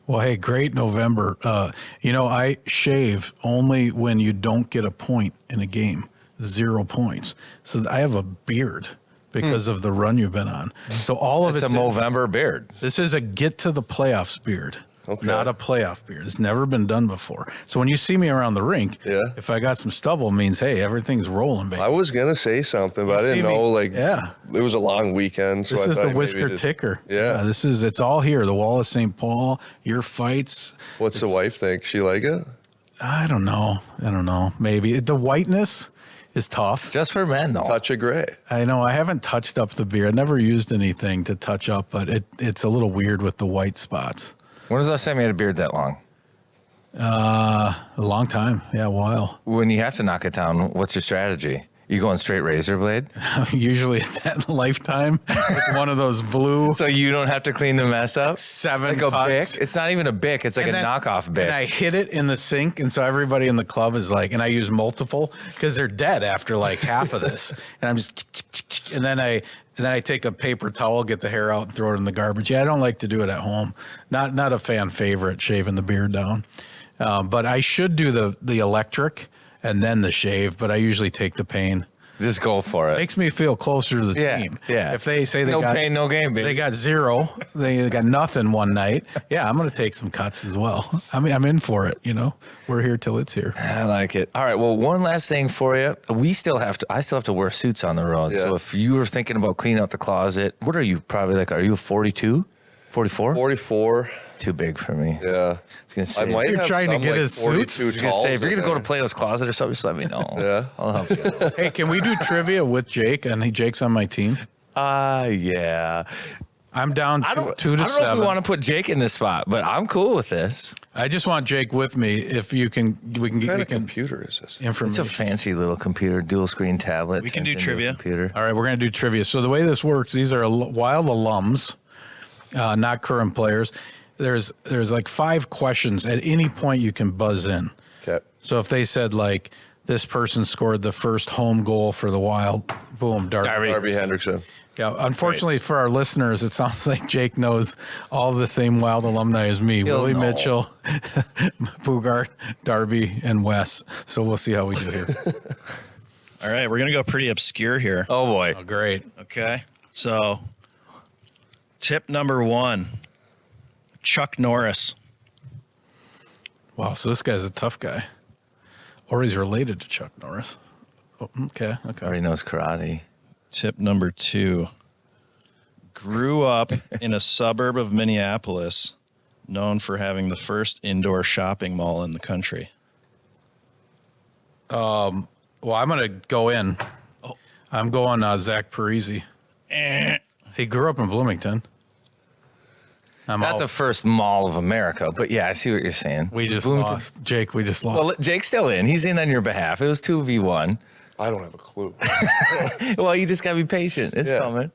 Speaker 2: Well, hey, great November. I shave only when you don't get a point in a game, 0 points. So I have a beard because of the run you've been on. So all of
Speaker 1: it's a Movember beard.
Speaker 2: This is a get to the playoffs beard.
Speaker 3: Okay.
Speaker 2: not a playoff beard. It's never been done before. So when you see me around the rink, if I got some stubble, it means, hey, everything's rolling, baby.
Speaker 3: I was going to say something, but I didn't know, it was a long weekend. So
Speaker 2: This
Speaker 3: I
Speaker 2: is
Speaker 3: thought
Speaker 2: the whisker ticker.
Speaker 3: Yeah.
Speaker 2: It's all here. The wall of St. Paul, your fights.
Speaker 3: What's the wife think? She like it?
Speaker 2: I don't know. Maybe. The whiteness is tough.
Speaker 1: Just for men, though.
Speaker 3: Touch of gray.
Speaker 2: I know. I haven't touched up the beard. I never used anything to touch up, but it's a little weird with the white spots.
Speaker 1: When was the last time you had a beard that long?
Speaker 2: A long time. Yeah, a while.
Speaker 1: When you have to knock it down, what's your strategy? You going straight razor blade?
Speaker 2: Usually it's at Lifetime with one of those blue.
Speaker 1: So you don't have to clean the mess up?
Speaker 2: 7
Speaker 1: like
Speaker 2: cuts.
Speaker 1: A Bic? It's not even a Bic. It's like a knockoff Bic.
Speaker 2: And I hit it in the sink. And so everybody in the club is like, and I use multiple because they're dead after like half of this. And I'm just, and then I take a paper towel, get the hair out and throw it in the garbage. Yeah, I don't like to do it at home. Not a fan favorite, shaving the beard down. But I should do the electric and then the shave, but I usually take the pain.
Speaker 1: Just go for it.
Speaker 2: Makes me feel closer to the team.
Speaker 1: Yeah.
Speaker 2: If they say they
Speaker 1: no
Speaker 2: got
Speaker 1: pain, no gain, baby.
Speaker 2: They got 0. They got nothing one night. Yeah, I'm going to take some cuts as well. I mean, I'm in for it. We're here till it's here.
Speaker 1: I like it. All right. Well, one last thing for you. I still have to wear suits on the road.
Speaker 3: Yeah.
Speaker 1: So if you were thinking about cleaning out the closet, what are you probably like? Are you a 42? 44?
Speaker 3: 44.
Speaker 1: Too big for me.
Speaker 3: Yeah.
Speaker 1: I was gonna say,
Speaker 3: I might
Speaker 2: You're
Speaker 3: have
Speaker 2: trying to
Speaker 3: some,
Speaker 2: get
Speaker 3: like,
Speaker 2: his suits?
Speaker 3: 42
Speaker 1: I was gonna say, if you're
Speaker 3: talls
Speaker 1: gonna go
Speaker 3: in
Speaker 1: to Plato's closet or something, just let me know.
Speaker 3: Yeah.
Speaker 1: I'll help you.
Speaker 2: Hey, can we do trivia with Jake? And Jake's on my team.
Speaker 1: Yeah.
Speaker 2: I'm down 2 to 7.
Speaker 1: I don't know if we want to put Jake in this spot, but I'm cool with this.
Speaker 2: I just want Jake with me. If you can, we can
Speaker 3: What kind
Speaker 2: get
Speaker 3: of computer is this?
Speaker 2: information.
Speaker 1: It's a fancy little computer, dual screen tablet.
Speaker 5: We can do
Speaker 1: turns into a
Speaker 5: trivia.
Speaker 1: Computer.
Speaker 2: All right, we're going to do trivia. So the way this works, these are Wild alums, not current players. There's like 5 questions. At any point, you can buzz in.
Speaker 3: Okay.
Speaker 2: So if they said like this person scored the first home goal for the Wild, boom, Darby.
Speaker 3: Darby Hendrickson.
Speaker 2: Yeah, unfortunately for our listeners, it sounds like Jake knows all the same Wild alumni as me.
Speaker 1: He'll
Speaker 2: Willie
Speaker 1: know.
Speaker 2: Mitchell, Bugart, Darby, and Wes. So we'll see how we do here.
Speaker 5: All right, we're going to go pretty obscure here.
Speaker 1: Oh boy.
Speaker 2: Oh, great.
Speaker 5: Okay. So, tip number 1, Chuck Norris.
Speaker 2: Wow, so this guy's a tough guy. Or he's related to Chuck Norris. Oh, okay.
Speaker 1: Already knows karate.
Speaker 5: Tip number 2, grew up in a suburb of Minneapolis known for having the first indoor shopping mall in the country.
Speaker 2: Well, I'm going to go in. I'm going Zach Parisi. He grew up in Bloomington. I'm
Speaker 1: Not
Speaker 2: out.
Speaker 1: the first mall of America, but yeah, I see what you're saying.
Speaker 2: We just
Speaker 1: Bloomington-
Speaker 2: lost. Jake, we just lost.
Speaker 1: Well, Jake's still in. He's in on your behalf. It was 2v1.
Speaker 3: I don't have a clue.
Speaker 1: Well, you just got to be patient. It's
Speaker 3: Yeah.
Speaker 1: coming.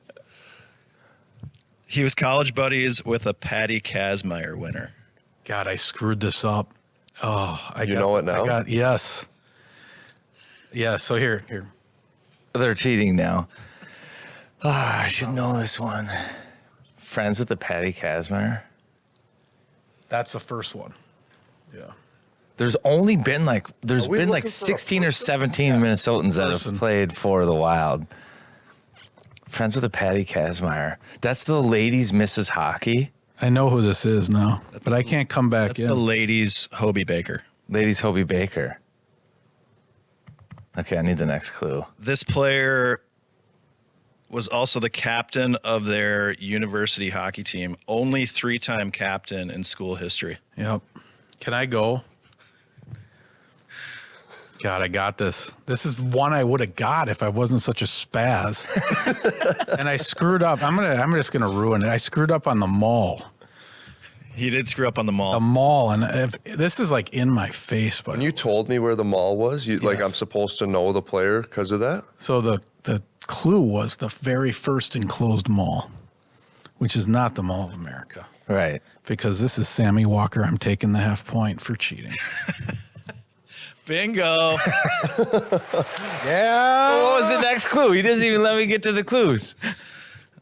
Speaker 5: He was college buddies with a Patty Kazmaier winner.
Speaker 2: God, I screwed this up. Oh,
Speaker 3: You know it now?
Speaker 2: Yes. Yeah, so here.
Speaker 1: They're cheating now. I should know this one. Friends with the Patty Kazmaier.
Speaker 2: That's the first one. Yeah.
Speaker 1: There's only been like
Speaker 3: Are we looking for a
Speaker 1: 16 or
Speaker 3: person?
Speaker 1: 17 Minnesotans that
Speaker 2: Person.
Speaker 1: have played for the Wild. Friends with the Patty Kazmaier. That's the ladies' Mrs. Hockey.
Speaker 2: I know who this is now, but I can't come back
Speaker 5: That's
Speaker 2: in.
Speaker 5: the ladies' Hobie Baker.
Speaker 1: Ladies' Hobie Baker. Okay, I need the next clue.
Speaker 5: This player was also the captain of their university hockey team. Only 3-time captain in school history.
Speaker 2: Yep. Can I go? God, I got this. This is one I would have got if I wasn't such a spaz. And I screwed up. I'm just gonna ruin it. I screwed up on the mall.
Speaker 5: He did screw up on the mall.
Speaker 2: The mall, and this is like in my face. But
Speaker 3: When you told me where the mall was, like I'm supposed to know the player because of that?
Speaker 2: so the clue was the very first enclosed mall, which is not the Mall of America,
Speaker 1: Right.
Speaker 2: because this is Sammy Walker. I'm taking the half point for cheating.
Speaker 5: Bingo.
Speaker 2: Yeah.
Speaker 1: What was the next clue? He doesn't even let me get to the clues.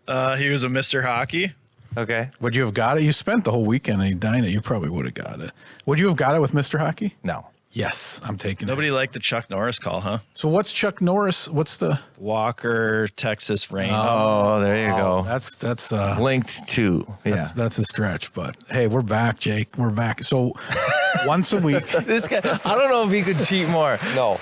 Speaker 5: He was a Mr. Hockey.
Speaker 1: Okay.
Speaker 2: Would you have got it? You spent the whole weekend in Edina. You probably would have got it. Would you have got it with Mr. Hockey?
Speaker 1: No.
Speaker 2: Yes, I'm taking
Speaker 5: Nobody
Speaker 2: it.
Speaker 5: liked the Chuck Norris call, huh?
Speaker 2: So what's Chuck Norris? What's the
Speaker 5: Walker, Texas rain.
Speaker 1: Oh, there you go.
Speaker 2: That's
Speaker 1: Linked to. Yeah.
Speaker 2: that's a stretch, but hey, we're back, Jake. We're back. So once a week,
Speaker 1: This guy, I don't know if he could cheat more.
Speaker 3: No.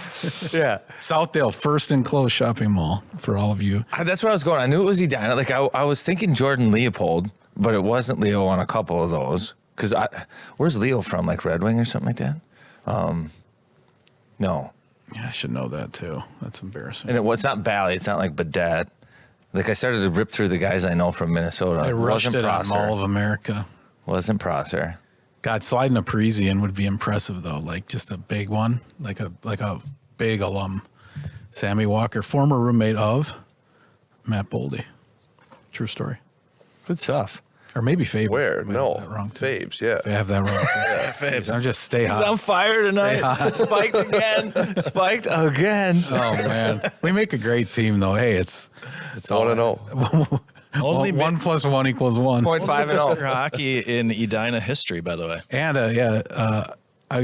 Speaker 1: Yeah.
Speaker 2: Southdale first enclosed shopping mall for all of you.
Speaker 1: That's where I was going. I knew it was Edina. Like I was thinking Jordan Leopold, but it wasn't Leo on a couple of those. Because where's Leo from? Like Red Wing or something like that? No.
Speaker 2: Yeah, I should know that too. That's embarrassing.
Speaker 1: And it's not Bally. It's not like Badet. Like I started to rip through the guys I know from Minnesota.
Speaker 2: I rushed
Speaker 1: Wasn't
Speaker 2: it on
Speaker 1: Prosser.
Speaker 2: Mall of America.
Speaker 1: Wasn't Prosser.
Speaker 2: God, sliding a Parisian would be impressive though. Like just a big one, like a big alum. Sammy Walker, former roommate of Matt Boldy. True story.
Speaker 1: Good stuff.
Speaker 2: Or maybe Faber.
Speaker 3: Where?
Speaker 2: I might
Speaker 3: No.
Speaker 2: have that wrong too.
Speaker 3: Fabes, yeah.
Speaker 2: I have that wrong. Too. I'm just stay
Speaker 1: He's on
Speaker 2: hot.
Speaker 1: fire tonight. Spiked again. Spiked again.
Speaker 2: Oh man, we make a great team though. Hey, it's
Speaker 3: 1-0.
Speaker 5: Only
Speaker 2: 1 + 1 = 1.
Speaker 1: 0.5 and
Speaker 5: Mr.
Speaker 1: 0.
Speaker 5: Hockey in Edina history, by the way.
Speaker 2: And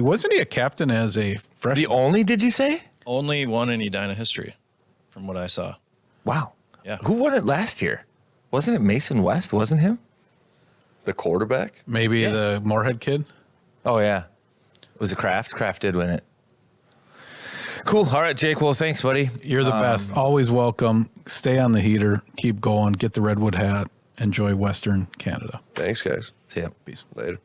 Speaker 2: wasn't he a captain as a
Speaker 1: The
Speaker 2: freshman?
Speaker 1: only, did you say?
Speaker 5: Only one in Edina history, from what I saw.
Speaker 1: Wow.
Speaker 5: Yeah.
Speaker 1: Who won it last year? Wasn't it Mason West? Wasn't him?
Speaker 3: The quarterback?
Speaker 2: Maybe the Moorhead kid.
Speaker 1: Oh, yeah. Was it Kraft? Kraft did win it. Cool. All right, Jake. Well, thanks, buddy.
Speaker 2: You're the best. Always welcome. Stay on the heater. Keep going. Get the Redwood Hat. Enjoy Western Canada.
Speaker 3: Thanks, guys.
Speaker 1: See ya.
Speaker 2: Peace.
Speaker 3: Later.